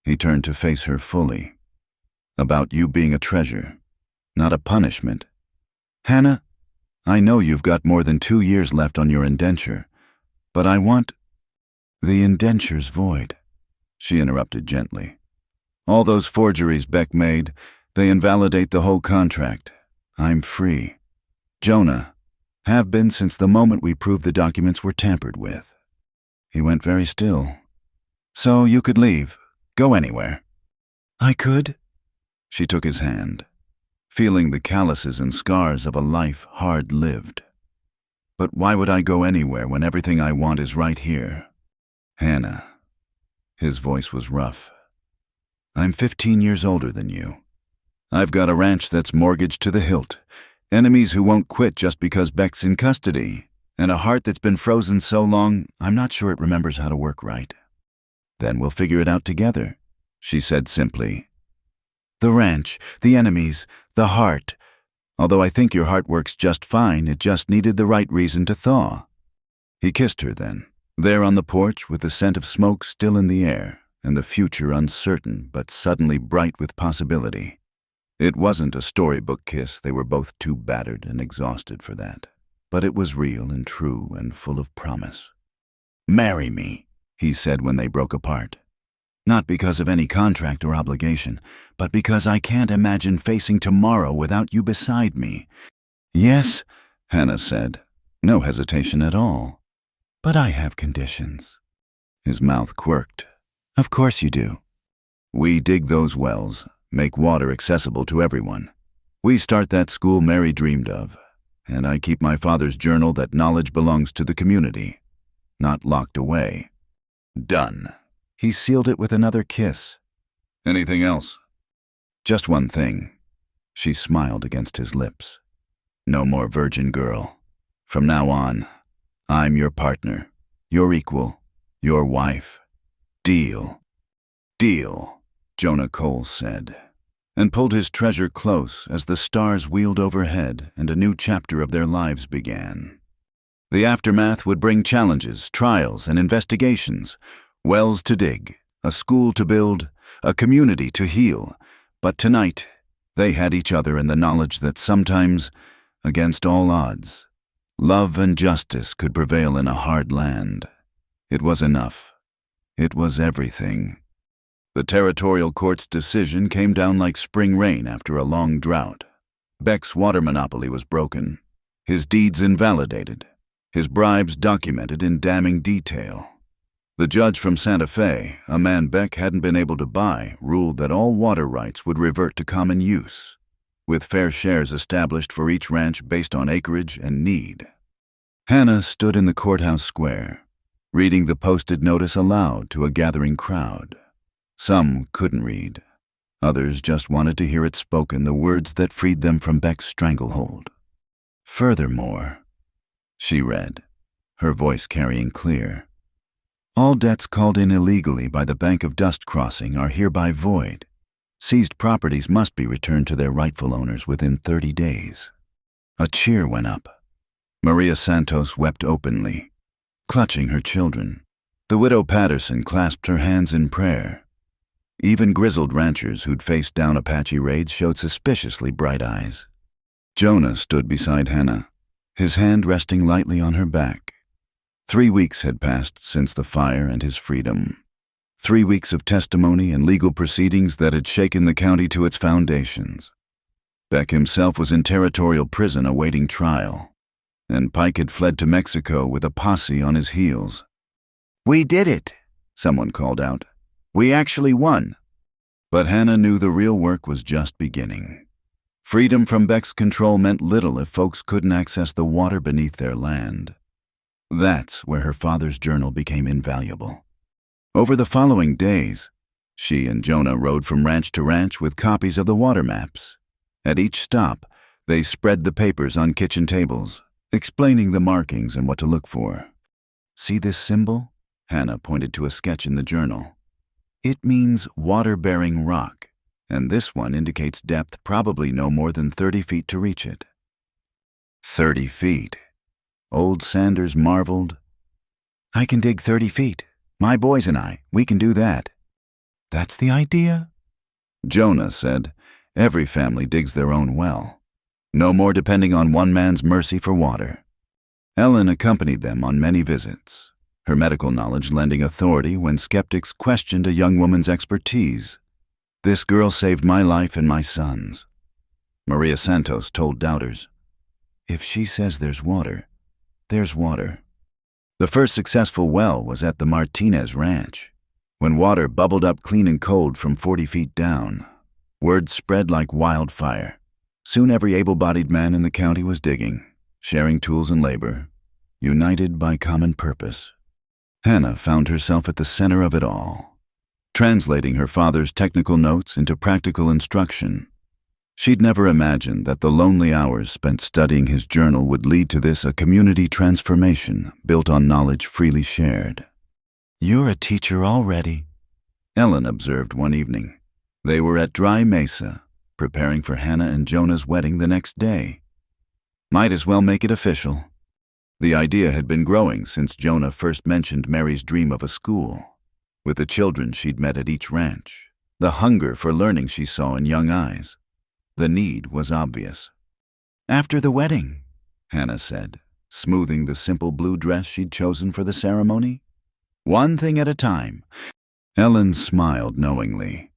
He turned to face her fully. About you being a treasure, not a punishment. Hannah, I know you've got more than 2 years left on your indenture, but I want... The indenture's void, she interrupted gently. All those forgeries Beck made, they invalidate the whole contract. I'm free. Jonah, have been since the moment we proved the documents were tampered with. He went very still. So you could leave, go anywhere. I could? She took his hand, feeling the calluses and scars of a life hard lived. But why would I go anywhere when everything I want is right here? Hannah. His voice was rough. I'm 15 years older than you. I've got a ranch that's mortgaged to the hilt, enemies who won't quit just because Beck's in custody, and a heart that's been frozen so long I'm not sure it remembers how to work right. Then we'll figure it out together, she said simply. The ranch, the enemies, the heart. Although I think your heart works just fine, it just needed the right reason to thaw. He kissed her then, there on the porch with the scent of smoke still in the air, and the future uncertain but suddenly bright with possibility. It wasn't a storybook kiss, they were both too battered and exhausted for that. But it was real and true and full of promise. Marry me, he said when they broke apart. Not because of any contract or obligation, but because I can't imagine facing tomorrow without you beside me. Yes, Hannah said, no hesitation at all. But I have conditions. His mouth quirked. Of course you do. We dig those wells, make water accessible to everyone. We start that school Mary dreamed of, and I keep my father's journal that knowledge belongs to the community, not locked away. Done. He sealed it with another kiss. Anything else? Just one thing. She smiled against his lips. No more virgin girl. From now on, I'm your partner, your equal, your wife. Deal. Deal, Jonah Cole said, and pulled his treasure close as the stars wheeled overhead and a new chapter of their lives began. The aftermath would bring challenges, trials, and investigations, wells to dig, a school to build, a community to heal, but tonight they had each other in the knowledge that sometimes, against all odds, love and justice could prevail in a hard land. It was enough. It was everything. The territorial court's decision came down like spring rain after a long drought. Beck's water monopoly was broken, his deeds invalidated, his bribes documented in damning detail. The judge from Santa Fe, a man Beck hadn't been able to buy, ruled that all water rights would revert to common use, with fair shares established for each ranch based on acreage and need. Hannah stood in the courthouse square, reading the posted notice aloud to a gathering crowd. Some couldn't read. Others just wanted to hear it spoken, the words that freed them from Beck's stranglehold. Furthermore, she read, her voice carrying clear, all debts called in illegally by the Bank of Dust Crossing are hereby void. Seized properties must be returned to their rightful owners within 30 days. A cheer went up. Maria Santos wept openly, clutching her children. The widow Patterson clasped her hands in prayer. Even grizzled ranchers who'd faced down Apache raids showed suspiciously bright eyes. Jonah stood beside Hannah, his hand resting lightly on her back. 3 weeks had passed since the fire and his freedom. 3 weeks of testimony and legal proceedings that had shaken the county to its foundations. Beck himself was in territorial prison awaiting trial, and Pike had fled to Mexico with a posse on his heels. "We did it," someone called out. "We actually won." But Hannah knew the real work was just beginning. Freedom from Beck's control meant little if folks couldn't access the water beneath their land. That's where her father's journal became invaluable. Over the following days, she and Jonah rode from ranch to ranch with copies of the water maps. At each stop, they spread the papers on kitchen tables, explaining the markings and what to look for. "See this symbol?" Hannah pointed to a sketch in the journal. "It means water-bearing rock, and this one indicates depth probably no more than 30 feet to reach it." 30 feet. Old Sanders marveled. "I can dig 30 feet. My boys and I, we can do that." "That's the idea." Jonah said, "Every family digs their own well. No more depending on one man's mercy for water." Ellen accompanied them on many visits, her medical knowledge lending authority when skeptics questioned a young woman's expertise. "This girl saved my life and my son's." Maria Santos told doubters, "If she says there's water, there's water." The first successful well was at the Martinez Ranch. When water bubbled up clean and cold from 40 feet down, word spread like wildfire. Soon every able-bodied man in the county was digging, sharing tools and labor, united by common purpose. Hannah found herself at the center of it all, translating her father's technical notes into practical instruction. She'd never imagined that the lonely hours spent studying his journal would lead to this, a community transformation built on knowledge freely shared. "You're a teacher already," Ellen observed one evening. They were at Dry Mesa, preparing for Hannah and Jonah's wedding the next day. Might as well make it official. The idea had been growing since Jonah first mentioned Mary's dream of a school. With the children she'd met at each ranch, the hunger for learning she saw in young eyes. The need was obvious. "After the wedding," Hannah said, smoothing the simple blue dress she'd chosen for the ceremony. "One thing at a time. Ellen smiled knowingly.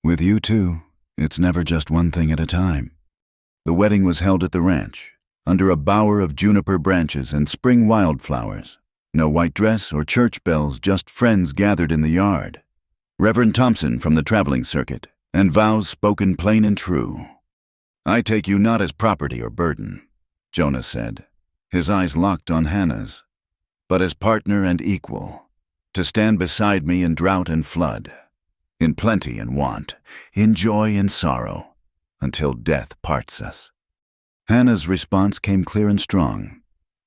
With you two, it's never just one thing at a time. The wedding was held at the ranch, under a bower of juniper branches and spring wildflowers. No white dress or church bells, just friends gathered in the yard. Reverend Thompson from the traveling circuit, and vows spoken plain and true. I take you not as property or burden, Jonah said, his eyes locked on Hannah's, but as partner and equal, to stand beside me in drought and flood, in plenty and want, in joy and sorrow, until death parts us. Hannah's response came clear and strong.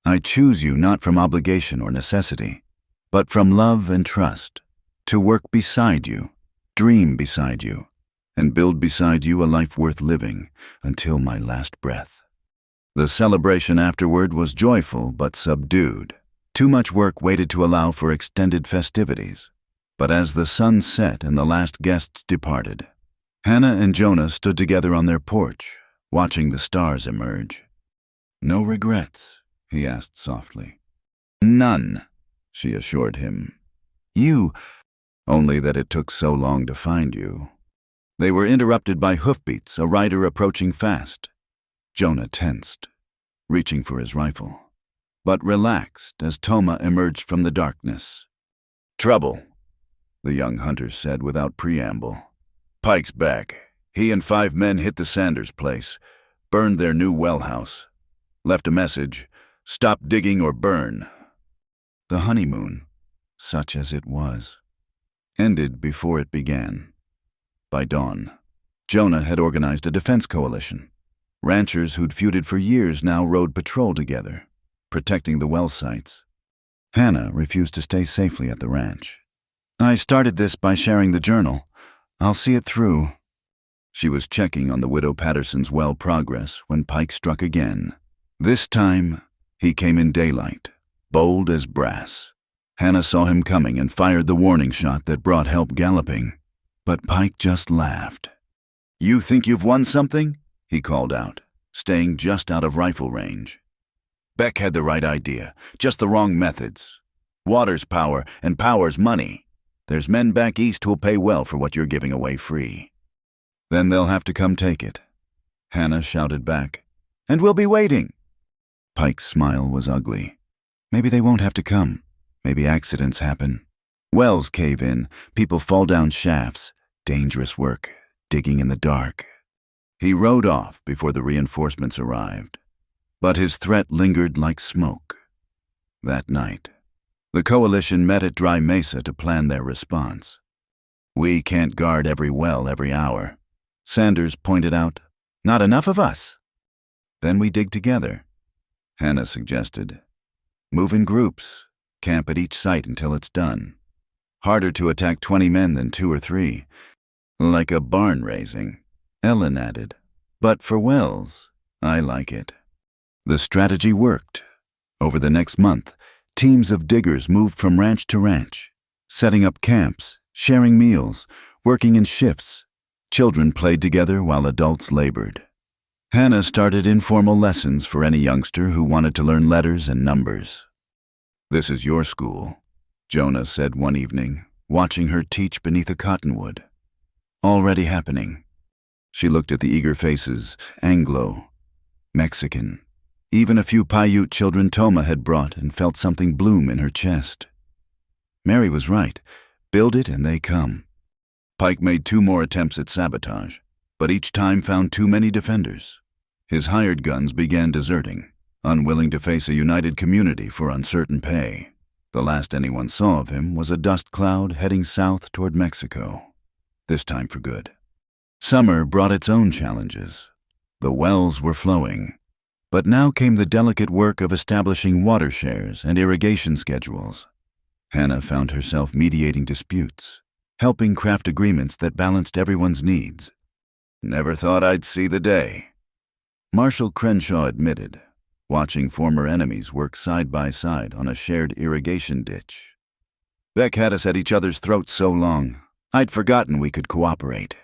I choose you not from obligation or necessity, but from love and trust, to work beside you, dream beside you, and build beside you a life worth living until my last breath. The celebration afterward was joyful but subdued. Too much work waited to allow for extended festivities. But as the sun set and the last guests departed, Hannah and Jonah stood together on their porch, watching the stars emerge. No regrets? He asked softly. None, she assured him. You, only that it took so long to find you. They were interrupted by hoofbeats, a rider approaching fast. Jonah tensed, reaching for his rifle, but relaxed as Toma emerged from the darkness. Trouble, the young hunter said without preamble. Pike's back. He and 5 men hit the Sanders place, burned their new well house, left a message, stop digging or burn. The honeymoon, such as it was, ended before it began. By dawn, Jonah had organized a defense coalition. Ranchers who'd feuded for years now rode patrol together, protecting the well sites. Hannah refused to stay safely at the ranch. I started this by sharing the journal. I'll see it through. She was checking on the widow Patterson's well progress when Pike struck again. This time, he came in daylight, bold as brass. Hannah saw him coming and fired the warning shot that brought help galloping. But Pike just laughed. You think you've won something? He called out, staying just out of rifle range. Beck had the right idea, just the wrong methods. Water's power, and power's money. There's men back east who'll pay well for what you're giving away free. Then they'll have to come take it, Hannah shouted back. And we'll be waiting. Pike's smile was ugly. Maybe they won't have to come. Maybe accidents happen. Wells cave in, people fall down shafts. Dangerous work, digging in the dark. He rode off before the reinforcements arrived. But his threat lingered like smoke. That night, the coalition met at Dry Mesa to plan their response. We can't guard every well every hour, Sanders pointed out. Not enough of us. Then we dig together, Hannah suggested. Move in groups, camp at each site until it's done. Harder to attack 20 men than 2 or 3. Like a barn raising, Ellen added. But for wells, I like it. The strategy worked. Over the next month, teams of diggers moved from ranch to ranch, setting up camps, sharing meals, working in shifts. Children played together while adults labored. Hannah started informal lessons for any youngster who wanted to learn letters and numbers. This is your school, Jonah said one evening, watching her teach beneath a cottonwood. Already happening. She looked at the eager faces, Anglo, Mexican, even a few Paiute children Toma had brought, and felt something bloom in her chest. Mary was right. Build it and they come. Pike made 2 more attempts at sabotage, but each time found too many defenders. His hired guns began deserting, unwilling to face a united community for uncertain pay. The last anyone saw of him was a dust cloud heading south toward Mexico. This time for good. Summer brought its own challenges. The wells were flowing, but now came the delicate work of establishing water shares and irrigation schedules. Hannah found herself mediating disputes, helping craft agreements that balanced everyone's needs. Never thought I'd see the day, Marshal Crenshaw admitted, watching former enemies work side by side on a shared irrigation ditch. Beck had us at each other's throats so long, I'd forgotten we could cooperate.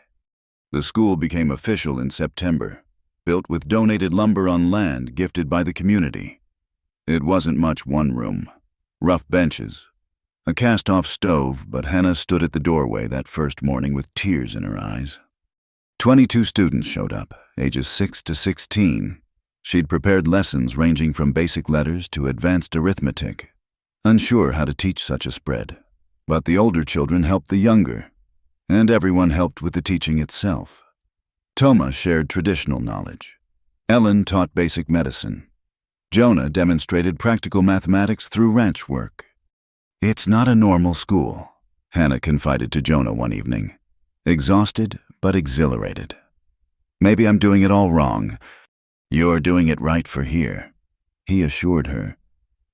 The school became official in September, built with donated lumber on land gifted by the community. It wasn't much one room, rough benches, A cast-off stove, but Hannah stood at the doorway that first morning with tears in her eyes. 22 students showed up, ages 6 to 16. She'd prepared lessons ranging from basic letters to advanced arithmetic, unsure how to teach such a spread. But the older children helped the younger, and everyone helped with the teaching itself. Toma shared traditional knowledge. Ellen taught basic medicine. Jonah demonstrated practical mathematics through ranch work. "It's not a normal school," Hannah confided to Jonah one evening. "Exhausted, but exhilarated. Maybe I'm doing it all wrong. You're doing it right for here," he assured her.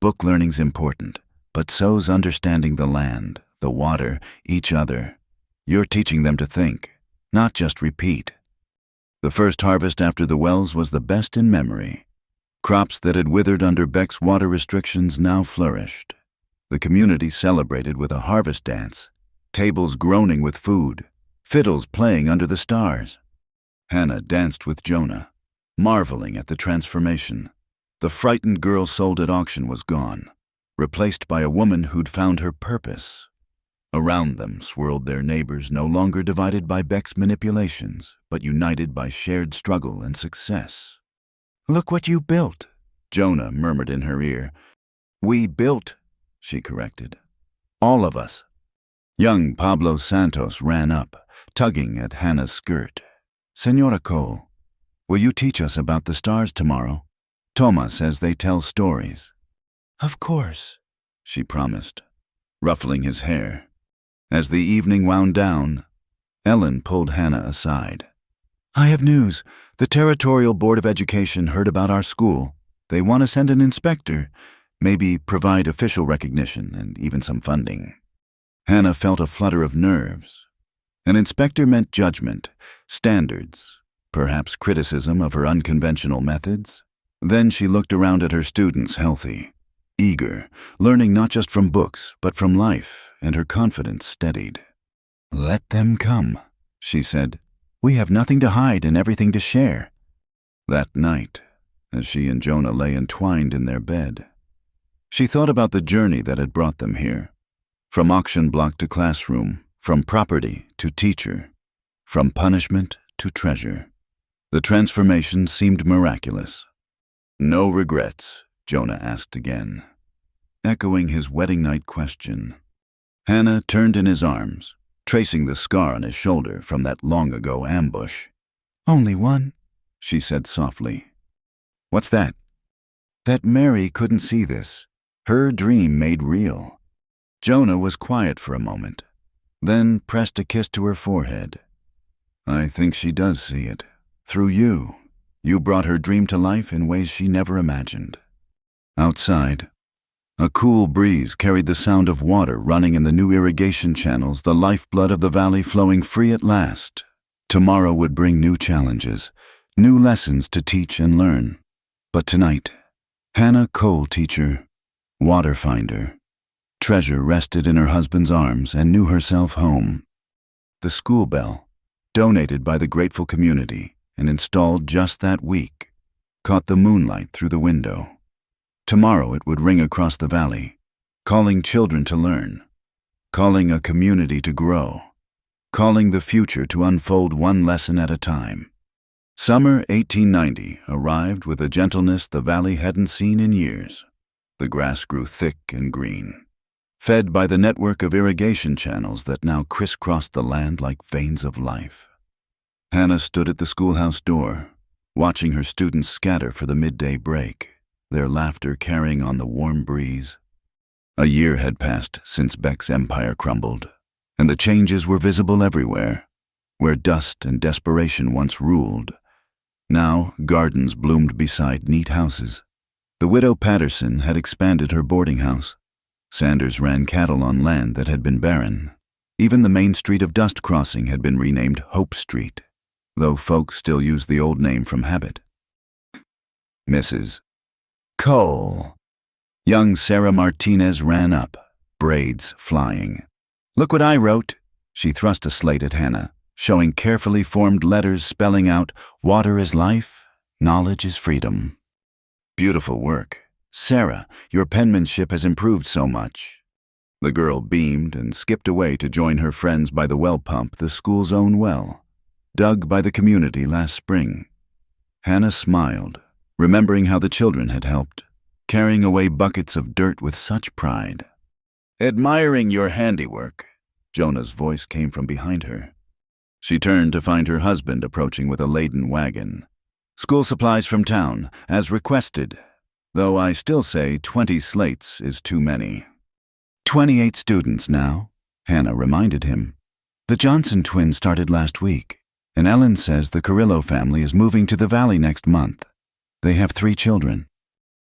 "Book learning's important, but so's understanding the land, the water, each other. You're teaching them to think, not just repeat." The first harvest after the wells was the best in memory. Crops that had withered under Beck's water restrictions now flourished. The community celebrated with a harvest dance, tables groaning with food, fiddles playing under the stars. Hannah danced with Jonah, marveling at the transformation. The frightened girl sold at auction was gone, replaced by a woman who'd found her purpose. Around them swirled their neighbors, no longer divided by Beck's manipulations, but united by shared struggle and success. "Look what you built," Jonah murmured in her ear. "We built," she corrected. "All of us." Young Pablo Santos ran up, tugging at Hannah's skirt. "Senora Cole, will you teach us about the stars tomorrow? Toma says they tell stories." "Of course," she promised, ruffling his hair. As the evening wound down, Ellen pulled Hannah aside. "I have news. The Territorial Board of Education heard about our school. They want to send an inspector, maybe provide official recognition and even some funding." Hannah felt a flutter of nerves. An inspector meant judgment, standards, perhaps criticism of her unconventional methods. Then she looked around at her students, healthy, eager, learning not just from books, but from life, and her confidence steadied. "Let them come," she said. "We have nothing to hide and everything to share." That night, as she and Jonah lay entwined in their bed, she thought about the journey that had brought them here. From auction block to classroom, from property to teacher, from punishment to treasure. The transformation seemed miraculous. "No regrets?" Jonah asked again, echoing his wedding night question. Hannah turned in his arms, tracing the scar on his shoulder from that long-ago ambush. "Only one," she said softly. "What's that?" "That Mary couldn't see this. Her dream made real." Jonah was quiet for a moment, then pressed a kiss to her forehead. "I think she does see it. Through you. You brought her dream to life in ways she never imagined." Outside, a cool breeze carried the sound of water running in the new irrigation channels, the lifeblood of the valley flowing free at last. Tomorrow would bring new challenges, new lessons to teach and learn. But tonight, Hannah Cole, teacher, water finder, treasure, rested in her husband's arms and knew herself home. The school bell, donated by the grateful community and installed just that week, caught the moonlight through the window. Tomorrow it would ring across the valley, calling children to learn, calling a community to grow, calling the future to unfold one lesson at a time. Summer 1890 arrived with a gentleness the valley hadn't seen in years. The grass grew thick and green, fed by the network of irrigation channels that now crisscrossed the land like veins of life. Hannah stood at the schoolhouse door, watching her students scatter for the midday break, their laughter carrying on the warm breeze. A year had passed since Beck's empire crumbled, and the changes were visible everywhere. Where dust and desperation once ruled, now gardens bloomed beside neat houses. The widow Patterson had expanded her boarding house. Sanders ran cattle on land that had been barren. Even the main street of Dust Crossing had been renamed Hope Street, though folks still used the old name from habit. Mrs. Cole. Young Sarah Martinez ran up, braids flying. "Look what I wrote." She thrust a slate at Hannah, showing carefully formed letters spelling out, "Water is life, knowledge is freedom." "Beautiful work. Sarah, your penmanship has improved so much." The girl beamed and skipped away to join her friends by the well pump, the school's own well, dug by the community last spring. Hannah smiled, remembering how the children had helped, carrying away buckets of dirt with such pride. "Admiring your handiwork," Jonah's voice came from behind her. She turned to find her husband approaching with a laden wagon. "School supplies from town, as requested, though I still say 20 slates is too many." 28 students now, Hannah reminded him. The Johnson twins started last week, and Ellen says the Carrillo family is moving to the valley next month. They have 3 children.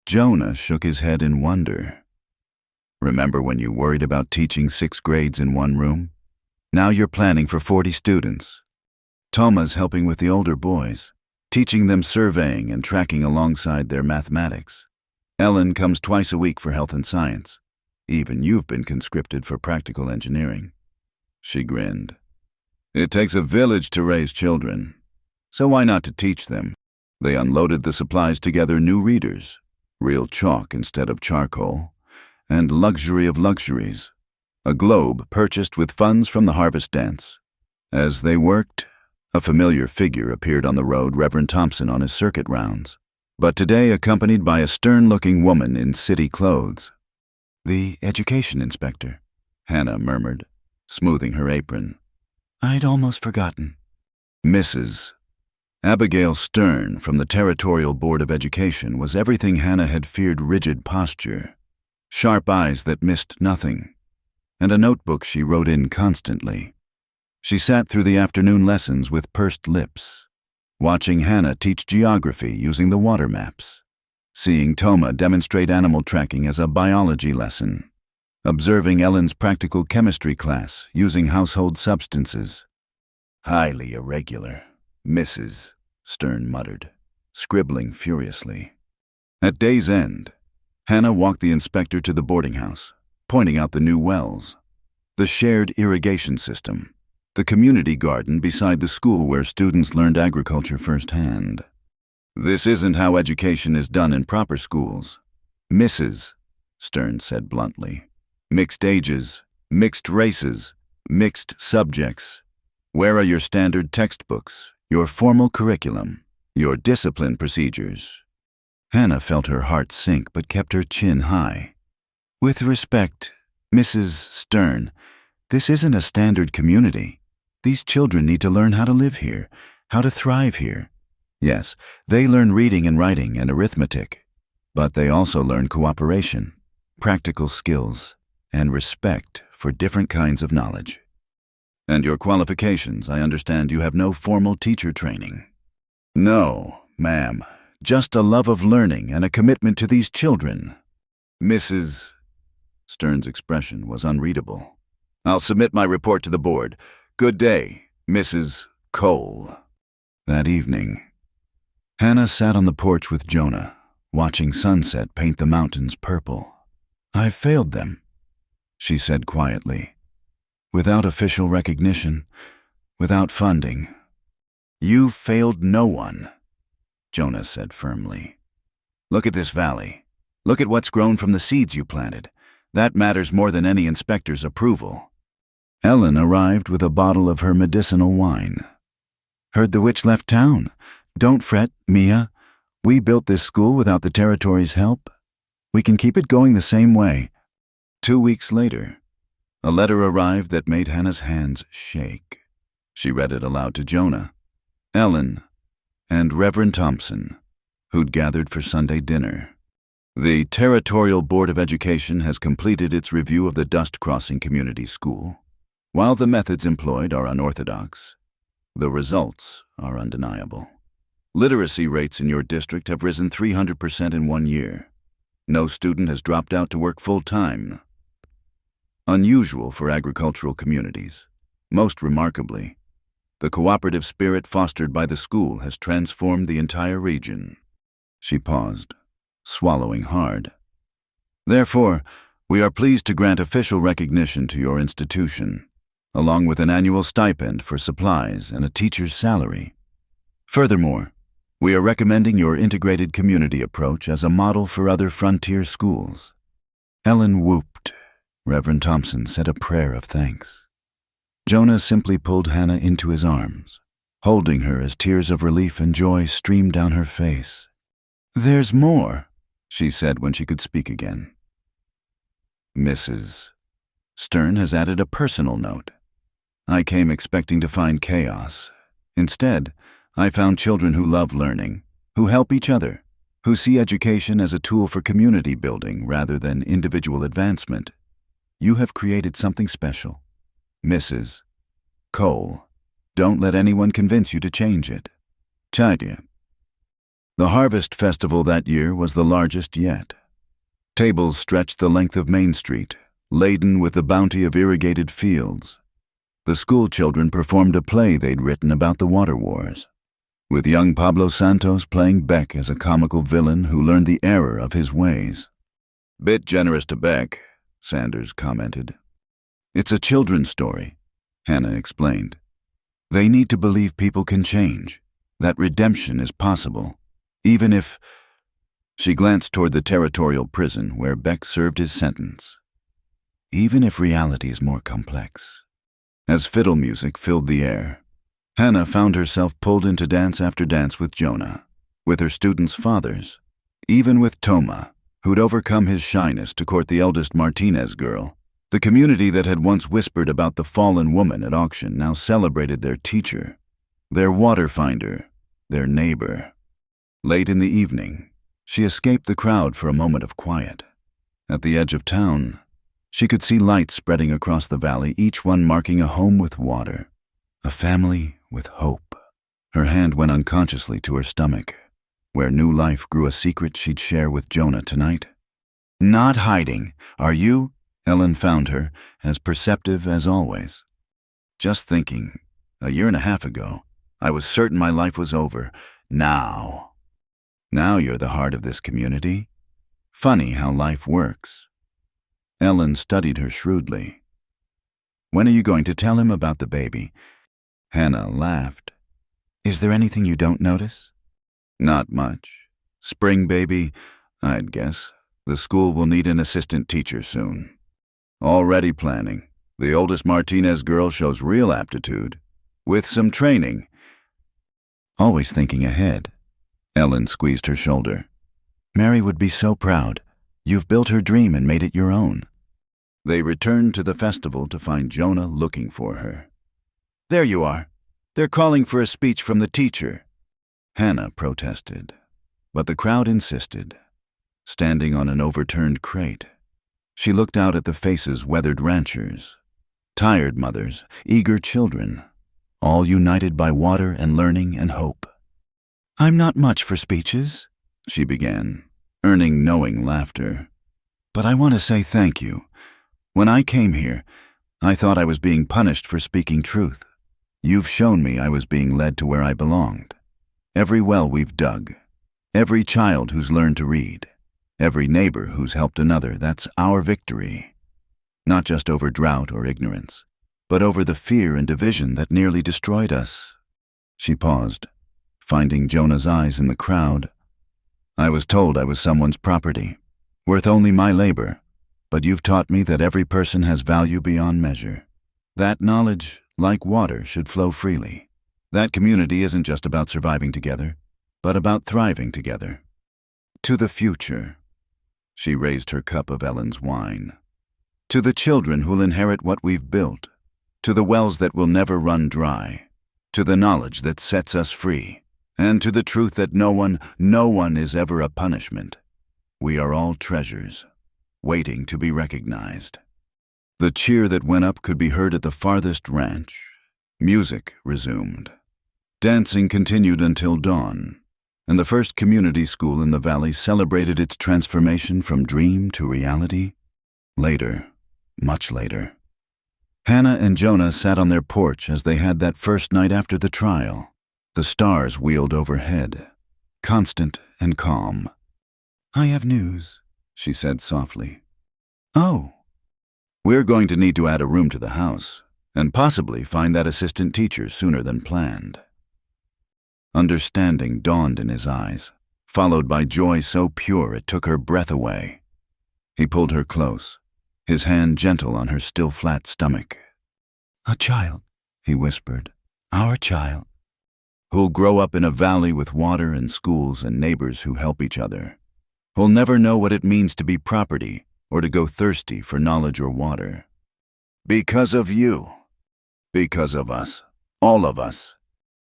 Jonah shook his head in wonder. "Remember when you worried about teaching 6 grades in one room? Now you're planning for 40 students. Toma's helping with the older boys, teaching them surveying and tracking alongside their mathematics. Ellen comes twice a week for health and science. Even you've been conscripted for practical engineering." She grinned. "It takes a village to raise children, so why not to teach them?" They unloaded the supplies together, new readers, real chalk instead of charcoal, and luxury of luxuries, a globe purchased with funds from the harvest dance. As they worked, a familiar figure appeared on the road, Reverend Thompson on his circuit rounds, but today accompanied by a stern-looking woman in city clothes. "The education inspector," Hannah murmured, smoothing her apron. "I'd almost forgotten." Mrs. Abigail Stern from the Territorial Board of Education was everything Hannah had feared: rigid posture, sharp eyes that missed nothing, and a notebook she wrote in constantly. She sat through the afternoon lessons with pursed lips, watching Hannah teach geography using the water maps, seeing Toma demonstrate animal tracking as a biology lesson, observing Ellen's practical chemistry class using household substances. "Highly irregular," Mrs. Stern muttered, scribbling furiously. At day's end, Hannah walked the inspector to the boarding house, pointing out the new wells, the shared irrigation system, the community garden beside the school where students learned agriculture firsthand. "This isn't how education is done in proper schools," Mrs. Stern said bluntly. "Mixed ages, mixed races, mixed subjects. Where are your standard textbooks, your formal curriculum, your discipline procedures?" Hannah felt her heart sink but kept her chin high. "With respect, Mrs. Stern, this isn't a standard community. These children need to learn how to live here, how to thrive here. Yes, they learn reading and writing and arithmetic, but they also learn cooperation, practical skills, and respect for different kinds of knowledge. And your qualifications, I understand you have no formal teacher training." "No, ma'am, just a love of learning and a commitment to these children." Mrs. Stern's expression was unreadable. "I'll submit my report to the board. Good day, Mrs. Cole." That evening, Hannah sat on the porch with Jonah, watching sunset paint the mountains purple. "I've failed them," she said quietly. "Without official recognition, without funding." "You've failed no one," Jonah said firmly. "Look at this valley. Look at what's grown from the seeds you planted. That matters more than any inspector's approval." Ellen arrived with a bottle of her medicinal wine. "Heard the witch left town. Don't fret, Mia. We built this school without the territory's help. We can keep it going the same way." 2 weeks later, a letter arrived that made Hannah's hands shake. She read it aloud to Jonah, Ellen, and Reverend Thompson, who'd gathered for Sunday dinner. "The Territorial Board of Education has completed its review of the Dust Crossing Community School. While the methods employed are unorthodox, the results are undeniable. Literacy rates in your district have risen 300% in 1 year. No student has dropped out to work full-time. Unusual for agricultural communities. Most remarkably, the cooperative spirit fostered by the school has transformed the entire region." She paused, swallowing hard. "Therefore, we are pleased to grant official recognition to your institution, along with an annual stipend for supplies and a teacher's salary. Furthermore, we are recommending your integrated community approach as a model for other frontier schools." Ellen whooped. Reverend Thompson said a prayer of thanks. Jonah simply pulled Hannah into his arms, holding her as tears of relief and joy streamed down her face. "There's more," she said when she could speak again. "Mrs. Stern has added a personal note. I came expecting to find chaos. Instead, I found children who love learning, who help each other, who see education as a tool for community building rather than individual advancement. You have created something special. Mrs. Cole, don't let anyone convince you to change it. Tadia." The Harvest Festival that year was the largest yet. Tables stretched the length of Main Street, laden with the bounty of irrigated fields. The school children performed a play they'd written about the water wars, with young Pablo Santos playing Beck as a comical villain who learned the error of his ways. "Bit generous to Beck," Sanders commented. "It's a children's story," Hannah explained. "They need to believe people can change, that redemption is possible, even if—" She glanced toward the territorial prison where Beck served his sentence. "Even if reality is more complex." As fiddle music filled the air, Hannah found herself pulled into dance after dance with Jonah, with her students' fathers, even with Toma, who'd overcome his shyness to court the eldest Martinez girl. The community that had once whispered about the fallen woman at auction now celebrated their teacher, their water finder, their neighbor. Late in the evening, she escaped the crowd for a moment of quiet. At the edge of town, she could see lights spreading across the valley, each one marking a home with water, a family with hope. Her hand went unconsciously to her stomach, where new life grew a secret she'd share with Jonah tonight. "Not hiding, are you?" Ellen found her, as perceptive as always. "Just thinking, a year and a half ago, I was certain my life was over. Now you're the heart of this community. Funny how life works." Ellen studied her shrewdly. "When are you going to tell him about the baby?" Hannah laughed. "Is there anything you don't notice?" "Not much. Spring baby, I'd guess. The school will need an assistant teacher soon. Already planning. The oldest Martinez girl shows real aptitude. With some training." "Always thinking ahead." Ellen squeezed her shoulder. "Mary would be so proud. You've built her dream and made it your own." They returned to the festival to find Jonah looking for her. "There you are. They're calling for a speech from the teacher." Hannah protested, but the crowd insisted, standing on an overturned crate. She looked out at the faces weathered ranchers, tired mothers, eager children, all united by water and learning and hope. "I'm not much for speeches," she began, earning knowing laughter. "But I want to say thank you. When I came here, I thought I was being punished for speaking truth. You've shown me I was being led to where I belonged. Every well we've dug, every child who's learned to read, every neighbor who's helped another, that's our victory. Not just over drought or ignorance, but over the fear and division that nearly destroyed us." She paused, finding Jonah's eyes in the crowd. "I was told I was someone's property, worth only my labor, but you've taught me that every person has value beyond measure. That knowledge, like water, should flow freely. That community isn't just about surviving together, but about thriving together. To the future." She raised her cup of Ellen's wine. "To the children who'll inherit what we've built, to the wells that will never run dry, to the knowledge that sets us free, and to the truth that no one is ever a punishment. We are all treasures, waiting to be recognized." The cheer that went up could be heard at the farthest ranch. Music resumed. Dancing continued until dawn, and the first community school in the valley celebrated its transformation from dream to reality. Later, much later, Hannah and Jonah sat on their porch as they had that first night after the trial. The stars wheeled overhead, constant and calm. "I have news," she said softly. "Oh." "We're going to need to add a room to the house, and possibly find that assistant teacher sooner than planned." Understanding dawned in his eyes, followed by joy so pure it took her breath away. He pulled her close, his hand gentle on her still flat stomach. "A child," he whispered. "Our child. Who'll grow up in a valley with water and schools and neighbors who help each other. Who'll never know what it means to be property or to go thirsty for knowledge or water. Because of you. Because of us. All of us."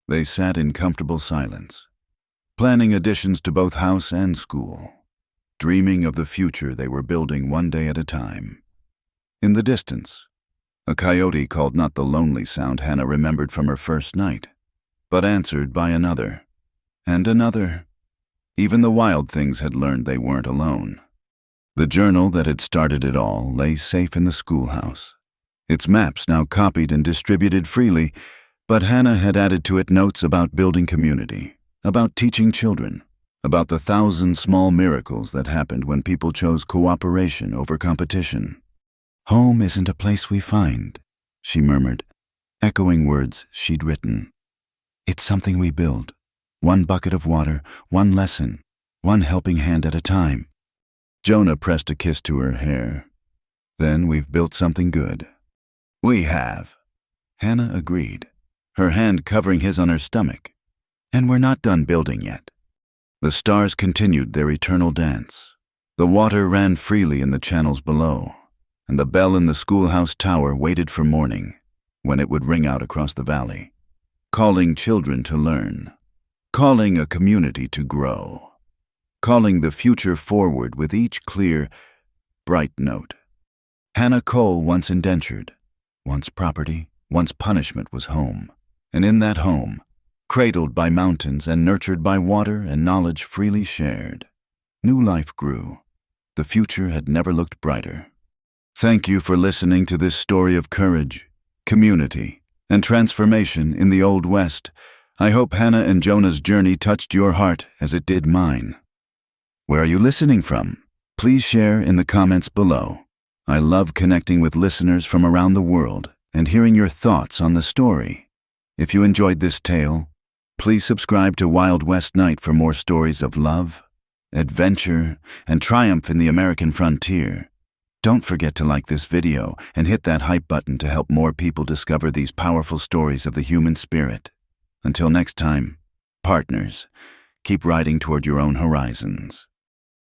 They sat in comfortable silence, planning additions to both house and school, dreaming of the future they were building one day at a time. In the distance, a coyote called not the lonely sound Hannah remembered from her first night, but answered by another, and another. Even the wild things had learned they weren't alone. The journal that had started it all lay safe in the schoolhouse, its maps now copied and distributed freely, but Hannah had added to it notes about building community, about teaching children, about the 1,000 small miracles that happened when people chose cooperation over competition. "Home isn't a place we find," she murmured, echoing words she'd written. "It's something we build. One bucket of water, one lesson, one helping hand at a time." Jonah pressed a kiss to her hair. "Then we've built something good." "We have," Hannah agreed, her hand covering his on her stomach. "And we're not done building yet." The stars continued their eternal dance. The water ran freely in the channels below, and the bell in the schoolhouse tower waited for morning, when it would ring out across the valley, calling children to learn, calling a community to grow, calling the future forward with each clear, bright note. Hannah Cole, once indentured, once property, once punishment, was home, and in that home, cradled by mountains and nurtured by water and knowledge freely shared, new life grew. The future had never looked brighter. Thank you for listening to this story of courage, community, and transformation in the Old West. I hope Hannah and Jonah's journey touched your heart as it did mine. Where are you listening from? Please share in the comments below. I love connecting with listeners from around the world and hearing your thoughts on the story. If you enjoyed this tale, please subscribe to Wild West Night for more stories of love, adventure, and triumph in the American frontier. Don't forget to like this video and hit that hype button to help more people discover these powerful stories of the human spirit. Until next time, partners, keep riding toward your own horizons.